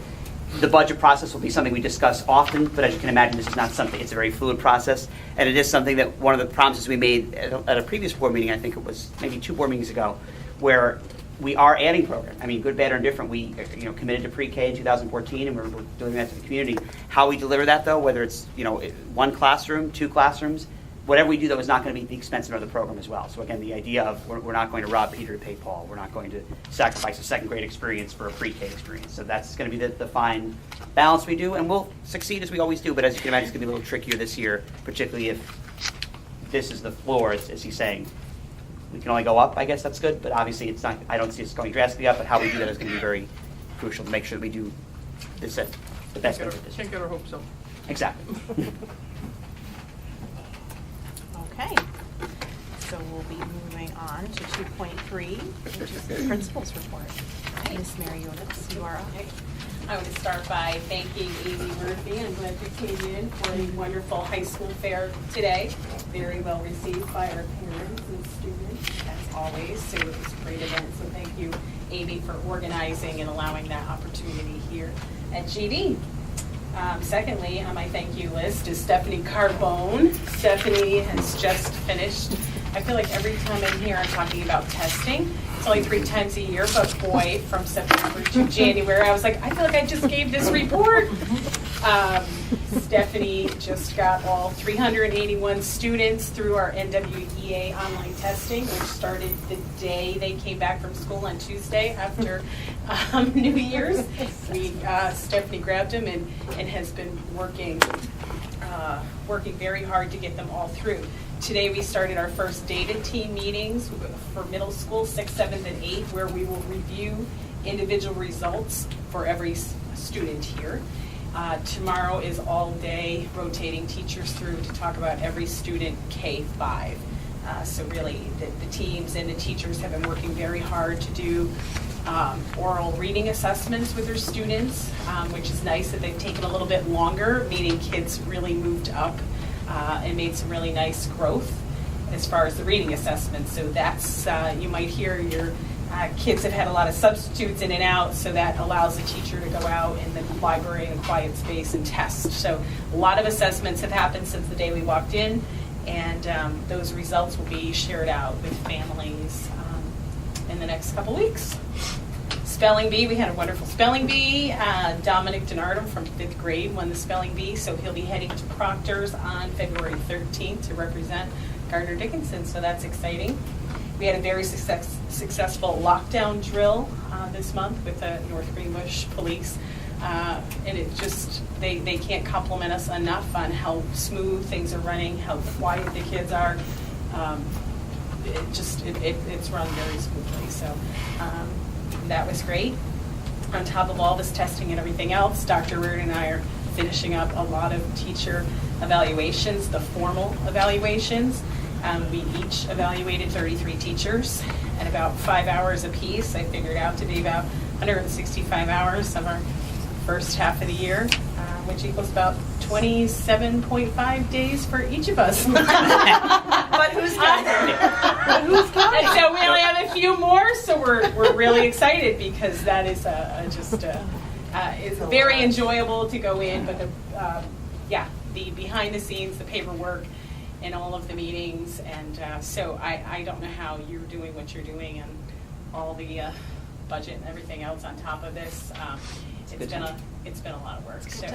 the budget process will be something we discuss often, but as you can imagine, this is not something, it's a very fluid process, and it is something that one of the promises we made at a previous board meeting, I think it was maybe 2 board meetings ago, where we are adding programs. I mean, good, bad, or indifferent, we committed to pre-K in 2014, and we're doing that to the community. How we deliver that, though, whether it's 1 classroom, 2 classrooms, whatever we do, though, is not going to be at the expense of another program as well. So again, the idea of we're not going to rob Peter to pay Paul. We're not going to sacrifice a 2nd grade experience for a pre-K experience. So that's going to be the fine balance we do, and we'll succeed as we always do. But as you can imagine, it's going to be a little trickier this year, particularly if this is the floor, as he's saying. We can only go up, I guess that's good, but obviously it's not. I don't see us going drastically up, but how we do that is going to be very crucial to make sure that we do this at the best Can't benefit this get year. our hopes up. Exactly. Okay, so we'll be moving on to 2.3, which is the principal's report. Ms. Mary Units, you are up. I would start by thanking Amy Murphy. I'm glad you came in for a wonderful high school fair today. Very well received by our parents and students, as always. So it was a great event. So thank you, Amy, for organizing and allowing that opportunity here at GD. Secondly, on my thank you list is Stephanie Carbone. Stephanie has just finished. I feel like every time I'm here, I'm talking about testing. It's only 3 times a year, but boy, from September to January, I was like, I feel like I just gave this report. Stephanie just got all 381 students through our NWEA online testing, which started the day they came back from school on Tuesday after New Year's. Stephanie grabbed them and has been working working very hard to get them all through. Today we started our first data team meetings for middle school, 6th, 7th, and 8th, where we will review individual results for every student here. Tomorrow is all day rotating teachers through to talk about every student K-5. So really the teams and the teachers have been working very hard to do oral reading assessments with their students, which is nice that they've taken a little bit longer, meaning kids really moved up and made some really nice growth as far as the reading assessments. So that's, you might hear your kids have had a lot of substitutes in and out, so that allows the teacher to go out in the library in a quiet space and test. So a lot of assessments have happened since the day we walked in, and those results will be shared out with families in the next couple weeks. Spelling bee, we had a wonderful spelling bee. Dominic Denardum from 5th grade won the spelling bee, so he'll be heading to Proctor's on February 13th to represent Gardner Dickinson, so that's exciting. We had a very successful lockdown drill this month with the North Greenbush Police, and it just, they can't compliment us enough on how smooth things are running, how quiet the kids are. It's run very smoothly, so that was great. On top of all this testing and everything else, Dr. Reardon and I are finishing up a lot of teacher evaluations, the formal evaluations. We each evaluated 33 teachers at about 5 hours apiece. I figured out to be about 165 hours of our first half of the year, which equals about 27.5 days for each of us. But who's counting? Who's counting? And so we only have a few more, so we're really excited because that is it's very enjoyable to go in, but the behind the scenes, the paperwork, and all of the meetings, and so I don't know how you're doing what you're doing and all the budget and everything else on top of this. It's been a lot of work. So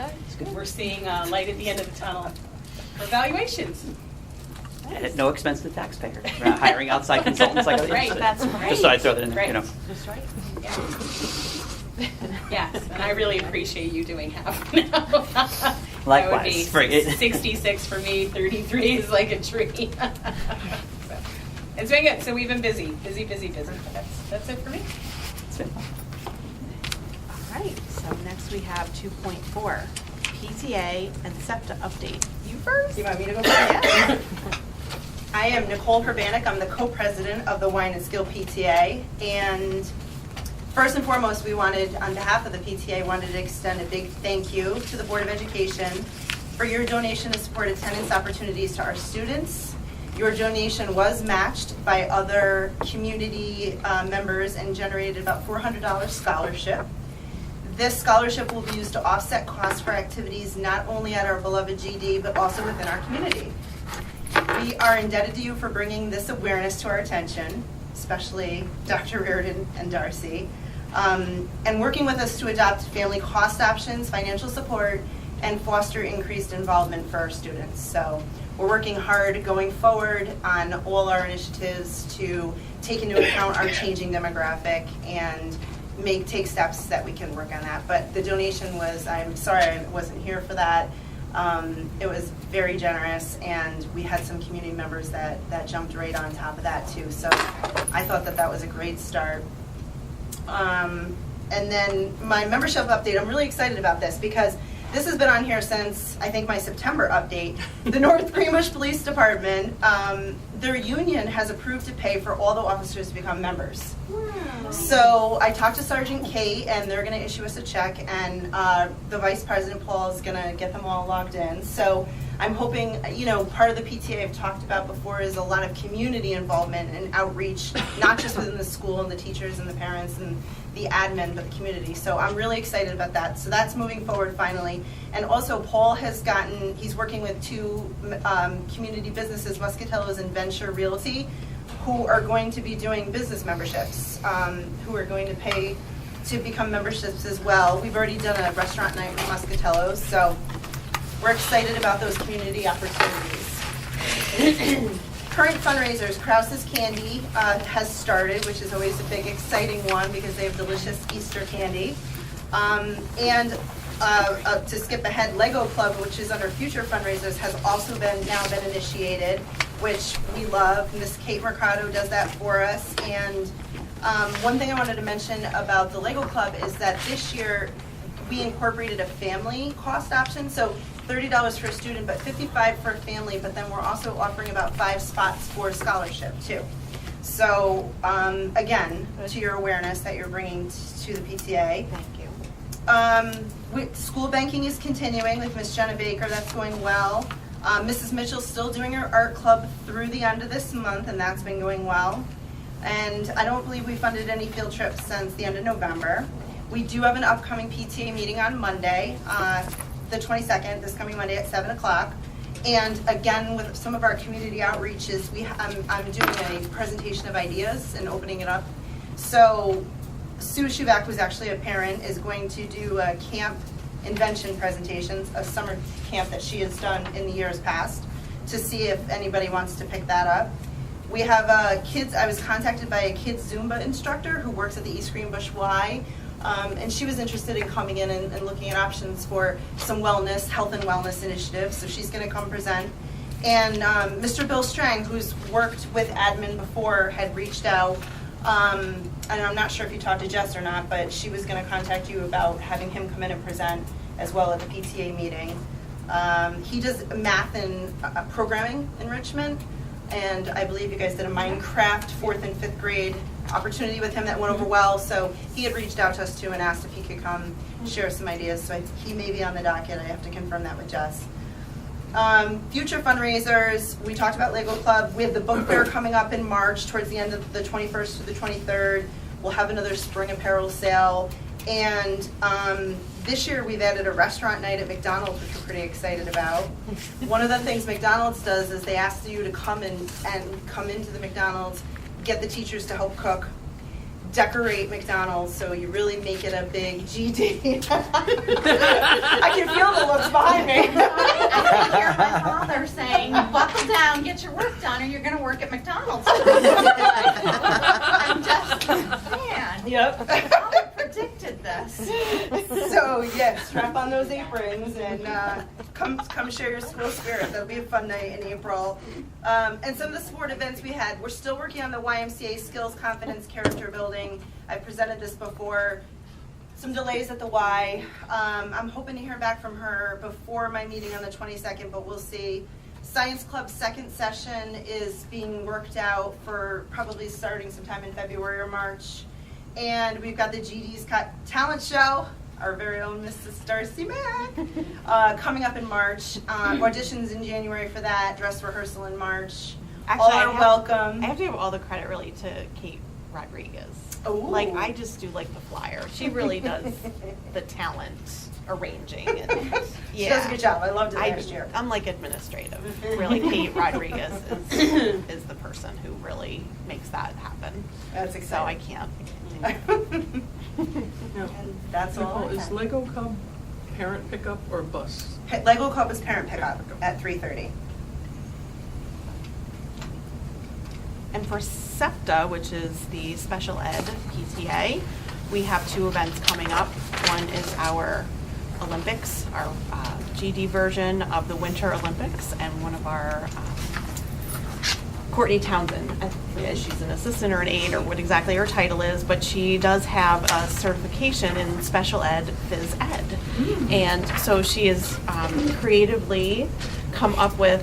we're seeing light at the end of the tunnel for evaluations. And at no expense to the taxpayer. We're not hiring outside consultants like others. Right, that's right. Just so I throw that in there, you know. That's right. Yeah. Yes, and I really appreciate you doing half now. Likewise. That would be 66 for me, 33 is like a tree. So, it's been good. So we've been busy. But that's it for me. It's been fun. All right, so next we have 2.4, PTA and SEPTA update. You first? You want me to go first? Yeah. I am Nicole Herbanek. I'm the co-president of the Wine and Skill PTA. And first and foremost, we wanted, on behalf of the PTA, wanted to extend a big thank you to the Board of Education for your donation to support attendance opportunities to our students. Your donation was matched by other community members and generated about $400 scholarship. This scholarship will be used to offset costs for activities not only at our beloved GD, but also within our community. We are indebted to you for bringing this awareness to our attention, especially Dr. Reardon and Darcy, and working with us to adopt family cost options, financial support, and foster increased involvement for our students. So we're working hard going forward on all our initiatives to take into account our changing demographic and take steps that we can work on that. But the donation was, I'm sorry I wasn't here for that. It was very generous, and we had some community members that jumped right on top of that too. So I thought that was a great start. And then my membership update, I'm really excited about this because this has been on here since, I think, my September update. The North Greenbush Police Department, their union has approved to pay for all the officers to become members. Wow. So I talked to Sergeant Kate, and they're going to issue us a check, and the Vice President Paul is going to get them all logged in. So I'm hoping, part of the PTA I've talked about before is a lot of community involvement and outreach, not just within the school and the teachers and the parents and the admin, but the community. So I'm really excited about that. So that's moving forward finally. And also Paul he's working with two community businesses, Muscatello's and Venture Realty, who are going to be doing business memberships, who are going to pay to become memberships as well. We've already done a restaurant night with Muscatello's, so we're excited about those community opportunities. Current fundraisers, Krause's Candy has started, which is always a big exciting one because they have delicious Easter candy. And to skip ahead, Lego Club, which is under future fundraisers, has also now been initiated, which we love. Miss Kate Mercado does that for us. And one thing I wanted to mention about the Lego Club is that this year we incorporated a family cost option. So $30 for a student, but $55 for a family. But then we're also offering about 5 spots for scholarship too. So again, to your awareness that you're bringing to the PTA. Thank you. School banking is continuing with Miss Jenna Baker. That's going well. Mrs. Mitchell's still doing her art club through the end of this month, and that's been going well. And I don't believe we funded any field trips since the end of November. We do have an upcoming PTA meeting on Monday, the 22nd, this coming Monday at 7 o'clock. And again, with some of our community outreaches, I'm doing a presentation of ideas and opening it up. So Sue Shuvak, who's actually a parent, is going to do a camp invention presentations, a summer camp that she has done in the years past, to see if anybody wants to pick that up. We have I was contacted by a kids Zumba instructor who works at the East Greenbush Y, and she was interested in coming in and looking at options for some health and wellness initiatives, so she's going to come present. And Mr. Bill Strang, who's worked with admin before, had reached out, and I'm not sure if you talked to Jess or not, but she was going to contact you about having him come in and present as well at the PTA meeting. He does math and programming enrichment, and I believe you guys did a Minecraft 4th and 5th grade opportunity with him that went over well, so he had reached out to us too and asked if he could come share some ideas, so he may be on the docket. I have to confirm that with Jess. Future fundraisers, we talked about Lego Club. We have the book fair coming up in March towards the end of the 21st to the 23rd. We'll have another spring apparel sale. And this year we've added a restaurant night at McDonald's, which we're pretty excited about. One of the things McDonald's does is they ask you to come and come into the McDonald's, get the teachers to help cook, decorate McDonald's, so you really make it a big GD. I can feel the looks behind me. I can hear my father saying, buckle down, get your work done, or you're going to work at McDonald's. I'm just, man. Yep. I predicted this. So, yeah, strap on those aprons and come share your school spirit. That'll be a fun night in April. And some of the sport events we had, we're still working on the YMCA Skills, Confidence, Character Building. I've presented this before. Some delays at the Y. I'm hoping to hear back from her before my meeting on the 22nd, but we'll see. Science Club's second session is being worked out for probably starting sometime in February or March. And we've got the GD's Talent Show, our very own Mrs. Darcy Mack, coming up in March. Auditions in January for that, dress rehearsal in March. Actually, All are welcome. I have to give all the credit really to Kate Rodriguez. Ooh. Like, I just do like the flyer. She really does the talent arranging. And, She does a good job. I loved it last year. I'm like administrative. Really, Kate Rodriguez is the person who really makes that happen. That's So I exciting. can't. Yeah. That's all. Is Lego Club parent pickup or bus? Lego Club is parent pickup at 3:30. And for SEPTA, which is the special ed PTA, we have 2 events coming up. One is our Olympics, our GD version of the Winter Olympics, and one of our Courtney Townsend, she's an assistant or an aide or what exactly her title is, but she does have a certification in special ed phys ed. And so she has creatively come up with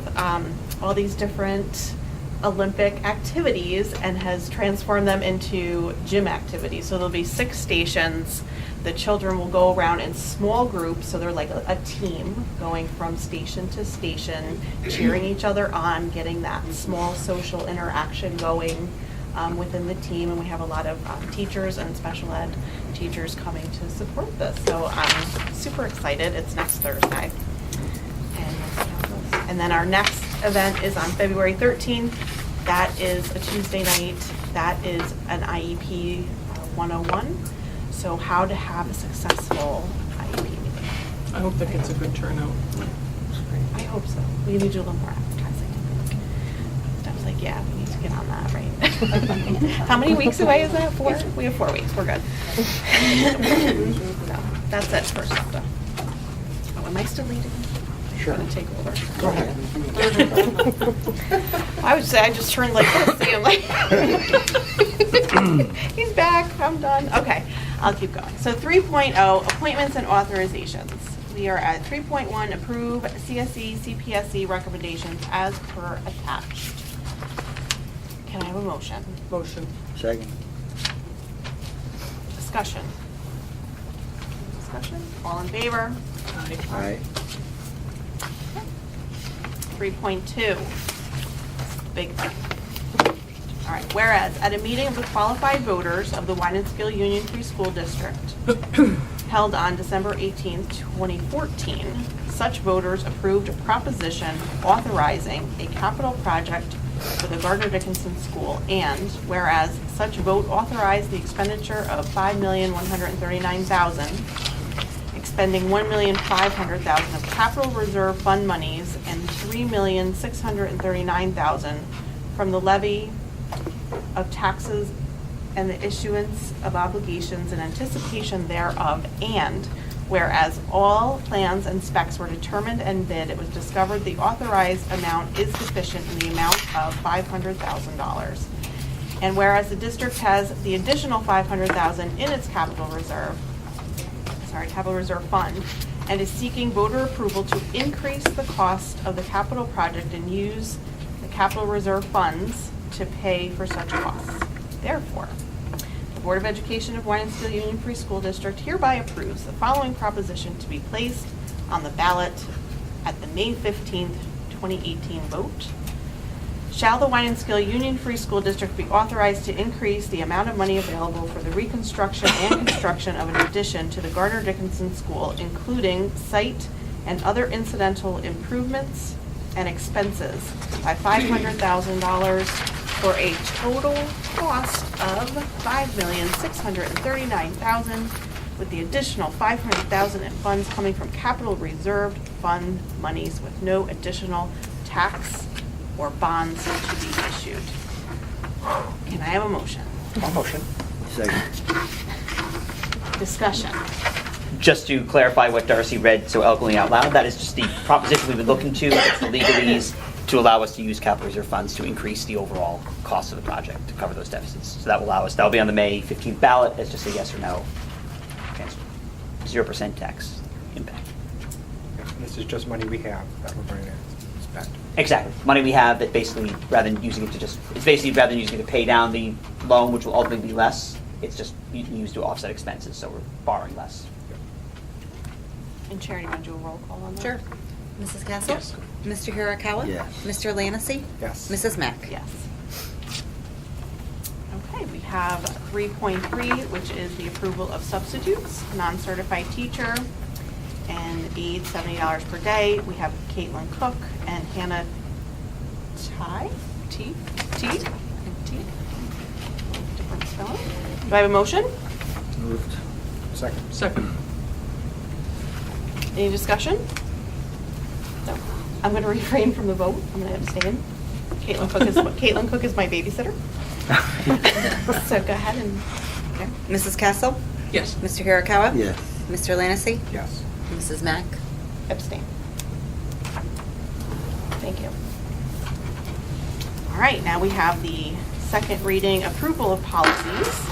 all these different Olympic activities and has transformed them into gym activities. So there'll be 6 stations. The children will go around in small groups, so they're like a team going from station to station, cheering each other on, getting that small social interaction going within the team. And we have a lot of teachers and special ed teachers coming to support this. So I'm super excited. It's next Thursday. And then our next event is on February 13th. That is a Tuesday night. That is an IEP 101. So how to have a successful IEP meeting. I hope that gets a good turnout. I hope so. We need to do a little more advertising. I was like, yeah, we need to get on that, right? How many weeks away is that? 4? We have 4 weeks. We're good. So that's it for SEPTA. am I still leading? Sure. I'm gonna take over. Go ahead. I would say I just turned like this, see him like, he's back, I'm done. Okay, I'll keep going. So 3.0, appointments and authorizations. We are at 3.1, approve CSE, CPSE recommendations as per attached. Can I have a motion? Motion. Second. Discussion. Discussion? All in favor? Aye. 3.2, big thing. All right, whereas at a meeting of the qualified voters of the Wynantskill Union Free School District held on December 18th, 2014, such voters approved a proposition authorizing a capital project for the Gardner Dickinson School, and whereas such vote authorized the expenditure of $5,139,000, expending $1,500,000 of capital reserve fund monies and $3,639,000 from the levy of taxes and the issuance of obligations in anticipation thereof, and whereas all plans and specs were determined and bid, it was discovered the authorized amount is deficient in the amount of $500,000. And whereas the district has the additional $500,000 in its capital reserve fund, and is seeking voter approval to increase the cost of the capital project and use the capital reserve funds to pay for such costs. Therefore, the Board of Education of Wynantskill Union Free School District hereby approves the following proposition to be placed on the ballot at the May 15th, 2018 vote. Shall the Wynantskill Union Free School District be authorized to increase the amount of money available for the reconstruction and construction of an addition to the Gardner Dickinson School, including site and other incidental improvements and expenses, by $500,000 for a total cost of $5,639,000, with the additional $500,000 in funds coming from capital reserved fund monies with no additional tax or bonds to be issued. Can I have a motion? Motion. Second. Discussion. Just to clarify what Darcy read so eloquently out loud, that is just the proposition we've been looking to. It's the legalese to allow us to use capital reserve funds to increase the overall cost of the project to cover those deficits. So that will allow us, that'll be on the May 15th ballot as just a yes or no. 0% tax impact. This is just money we have that we're going to spend. Exactly. Money we have that basically, rather than using it to rather than using it to pay down the loan, which will ultimately be less, it's just used to offset expenses, so we're borrowing less. And Charity, want to do a roll call on that? Sure. Mrs. Castle? Yes. Mr. Hirakawa? Yes. Mr. Lanisi? Yes. Mrs. Mack? Yes. Okay, we have 3.3, which is the approval of substitutes, non-certified teacher, and aide $70 per day. We have Caitlin Cook and Hannah T? Different spelling. Do I have a motion? Moved. Second. Any discussion? No. I'm going to refrain from the vote. I'm going to abstain. Caitlin Cook is my babysitter. So go ahead and, okay. Mrs. Castle? Yes. Mr. Hirakawa? Yes. Mr. Lanisi? Yes. Mrs. Mack? Abstain. Thank you. All right, now we have the second reading approval of policies.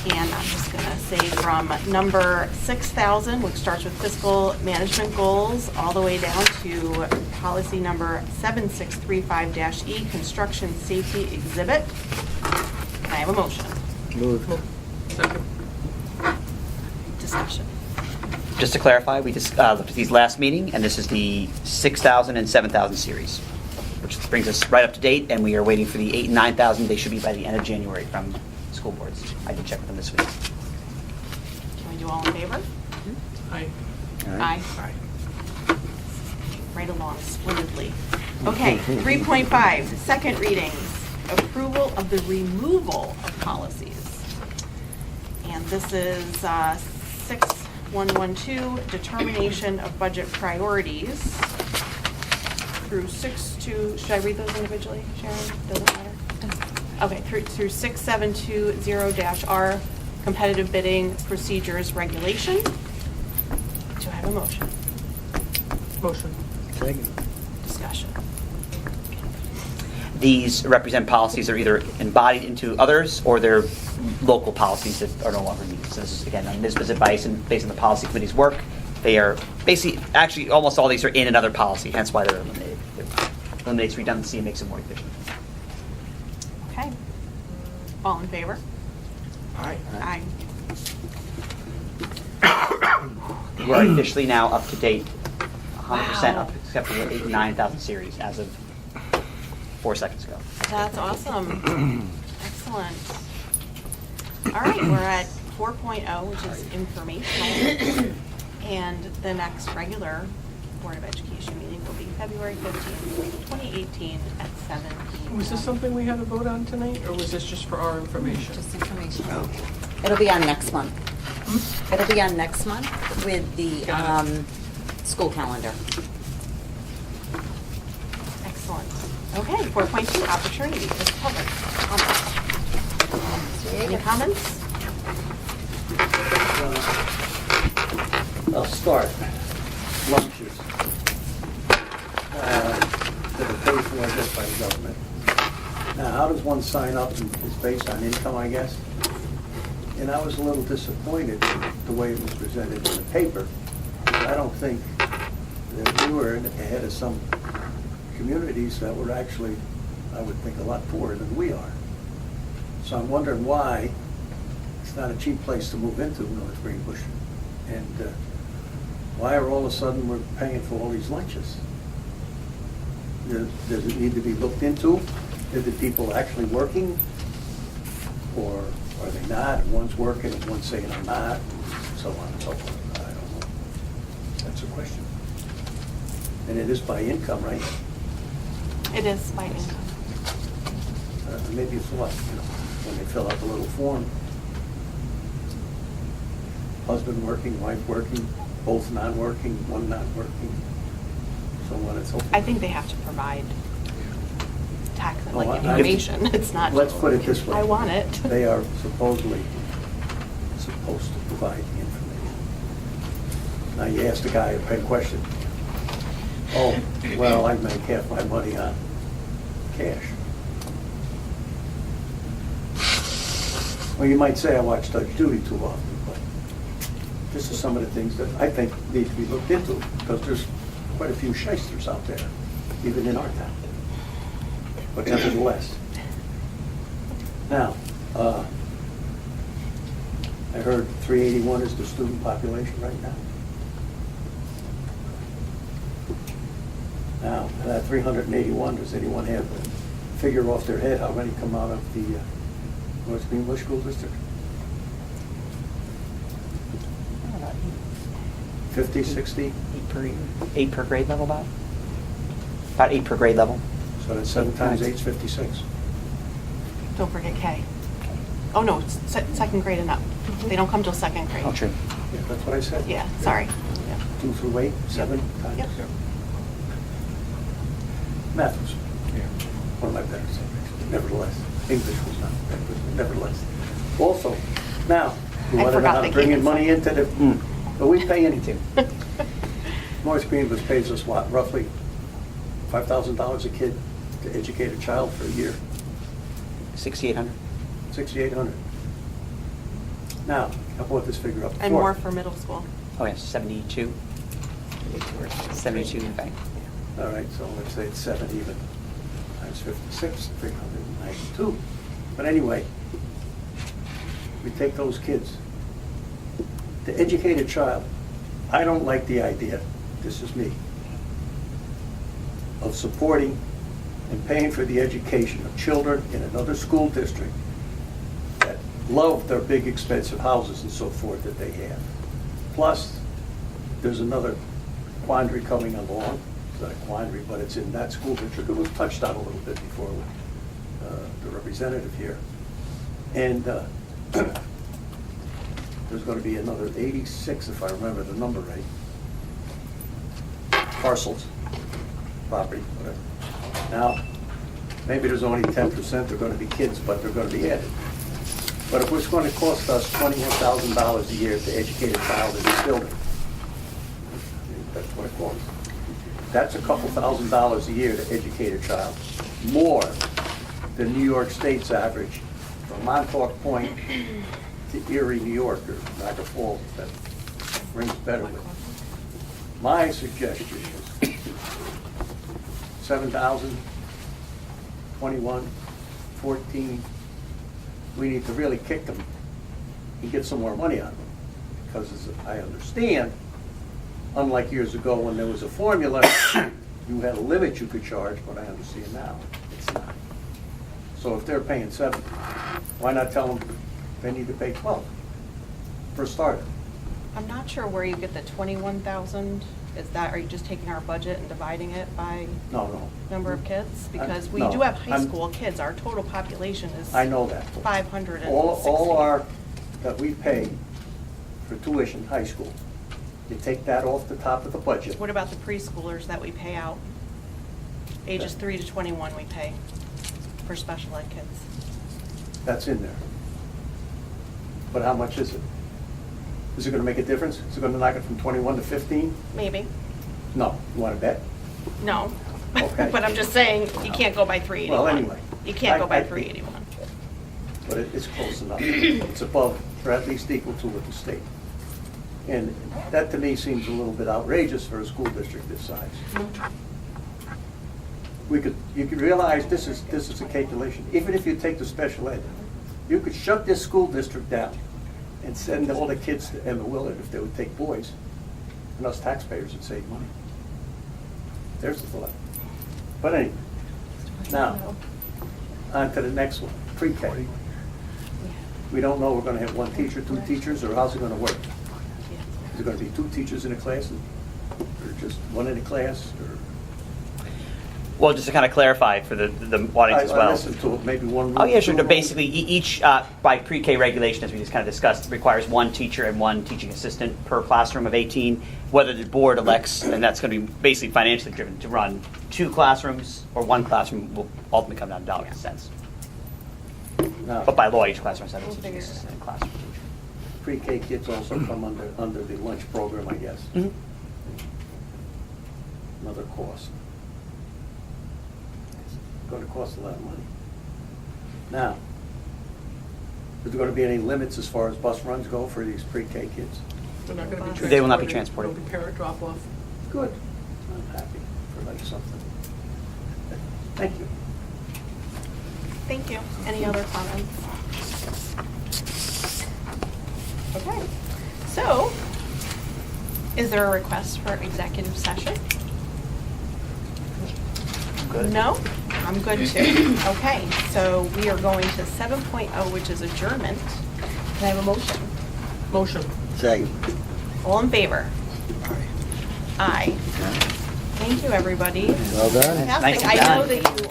And I'm just going to say from number 6,000, which starts with fiscal management goals, all the way down to policy number 7635-E, construction safety exhibit. Can I have a motion? Moved. Second. Discussion. Just to clarify, we just looked at these last meeting, and this is the 6,000 and 7,000 series, which brings us right up to date, and we are waiting for the 8,000 and 9,000. They should be by the end of January from school boards. I did check with them this week. Can we do all in favor? Aye. Aye. Aye. Right along splendidly. Okay, 3.5, second readings, approval of the removal of policies. And this is 6112, determination of budget priorities through 6.2, should I read those individually, Sharon? Doesn't matter? Okay, through 6720-R, competitive bidding procedures regulation. Do I have have a motion? Motion. Discussion. These represent policies that are either embodied into others or they're local policies that are no longer needed. So this is, again, on NISBA's advice and based on the policy committee's work, they are basically, actually, almost all these are in another policy, hence why they're eliminated. It eliminates redundancy and makes it more efficient. Okay. All in favor? Aye. Aye. We're officially now up to date, 100% Wow. up, except for the 8,000 and 9,000 series as of 4 seconds ago. That's awesome. Excellent. All right, we're at 4.0, which is informational. And the next regular Board of Education meeting will be February 15th, 2018 at 7 p.m. Was this something we had to vote on tonight, or was this just for our information? Just information. It'll be on next month. It'll be on next month with the Got school calendar. Excellent. Okay, 4.2, opportunity for public comment. Any comments? I'll start. Lunches. That are paid for, I guess, by the government. Now, how does one sign up? It's based on income, I guess. And I was a little disappointed the way it was presented in the paper. I don't think that we were ahead of some communities that were actually, I would think, a lot poorer than we are. So I'm wondering why it's not a cheap place to move into, North Greenbush. And why are all of a sudden we're paying for all these lunches? Does it need to be looked into? Are the people actually working? Or are they not? And one's working and one's saying I'm not, and so on and so forth. I don't know. That's a question. And it is by income, right? It is by income. Maybe it's what, when they fill out the little form. Husband working, wife working, both non-working, one not working, so on and so forth. I think they have to provide tax, No, like, I- information. It's not. Let's put it this way. I want it. They are supposedly supposed to provide the information. Now, you ask the guy a pen question. Oh, well, I make half my money on cash. Well, you might say I watch Judge Judy too often, but this is some of the things that I think need to be looked into, because there's quite a few shysters out there, even in our town. But nevertheless. Now, I heard 381 is the student population right now. Now, that 381, does anyone have a figure off their head how many come out of the North Greenbush School District? 50, 60? 8 per grade level, about? About 8 per grade level. So that's 7 times 8 is 56. Don't forget K. Oh, no, it's second grade and up. They don't come till second grade. Oh, true. Yeah, that's what I said. Yeah, sorry. Yeah. 2 through 8, 7 times. Yep. Math was one of my better subjects. Nevertheless, English was not. Nevertheless. Also, now, you I want to know forgot how they to bring came in in money into the, but we pay anything. Too. North Greenbush pays us what, roughly $5,000 a kid to educate a child for a year? 6,800. 6,800. Now, I brought this figure up before. And more for middle school. Oh, yes, 72. 72, in fact. All right, so let's say it's 7 even, times 56, 392. But anyway, we take those kids. To educate a child, I don't like the idea, this is me, of supporting and paying for the education of children in another school district that love their big expensive houses and so forth that they have. Plus, there's another quandary coming along. It's not a quandary, but it's in that school district. It was touched on a little bit before with the representative here. And there's going to be another 86, if I remember the number right, parcels, property, whatever. Now, maybe there's only 10% are going to be kids, but they're going to be added. But if it's going to cost us $21,000 a year to educate a child in this building, of course. That's a couple $1,000s a year to educate a child, more than New York State's average from Montauk Point to Erie, New York, or Niagara Falls. That rings better with it. My suggestion is 7,000, 21, 14. We need to really kick them and get some more money out of them. Because as I understand, unlike years ago when there was a formula, you had a limit you could charge, but I understand now it's not. So if they're paying 7, why not tell them they need to pay 12 for a starter? I'm not sure where you get the 21,000. Is that, are you just taking our budget and dividing it by No. number of kids? Because we No, do have high I'm- school kids. Our total population is I know that. 560. All our, that we pay for tuition, high school, you take that off the top of the budget. What about the preschoolers that we pay out? Ages 3 to 21 we pay for special ed kids. That's in there. But how much is it? Is it gonna make a difference? Is it gonna knock it from 21 to 15? Maybe. No. You wanna bet? No. Okay. But I'm just saying, you can't go by 381. Well, anyway. You can't go I by think- 381. But it's close enough. It's above, or at least equal to what the state. And that to me seems a little bit outrageous for a school district this size. You could realize this is a calculation. Even if you take the special ed, you could shut this school district down and send all the kids to Emma Willard if they would take boys. And us taxpayers would save money. There's the thought. But anyway, now, on to the next one, pre-K. We don't know, we're gonna have 1 teacher, 2 teachers, or how's it gonna work? Is it gonna be 2 teachers in a class, or just 1 in a class, or? Well, just to kind of clarify for the audience as I well. listened to it, maybe 1 room. Oh, yeah, sure. 2 No, rooms. basically, each, by pre-K regulation, as we just kind of discussed, requires 1 teacher and 1 teaching assistant per classroom of 18. Whether the board elects, and that's going to be basically financially driven, to run 2 classrooms or 1 classroom will ultimately come down to dollars and cents. Now, But by law, each classroom has a We'll teaching figure it assistant and classroom teacher. pre-K kids also come under the lunch program, I guess. Mhm. Another cost. It's gonna cost a lot of money. Now, is there gonna be any limits as far as bus runs go for these pre-K kids? They're not going to be transported. They will not be transported. There'll be parent drop-off. Good. I'm happy for like something. Thank you. Thank you. Any other comments? Okay. So, is there a request for executive session? Good. No? I'm good too. Okay, so we are going to 7.0, which is adjournment. Can I have a motion? Motion. Second. All in favor? Aye. Thank you, everybody. Well done. Fantastic. Nicely I know done. that you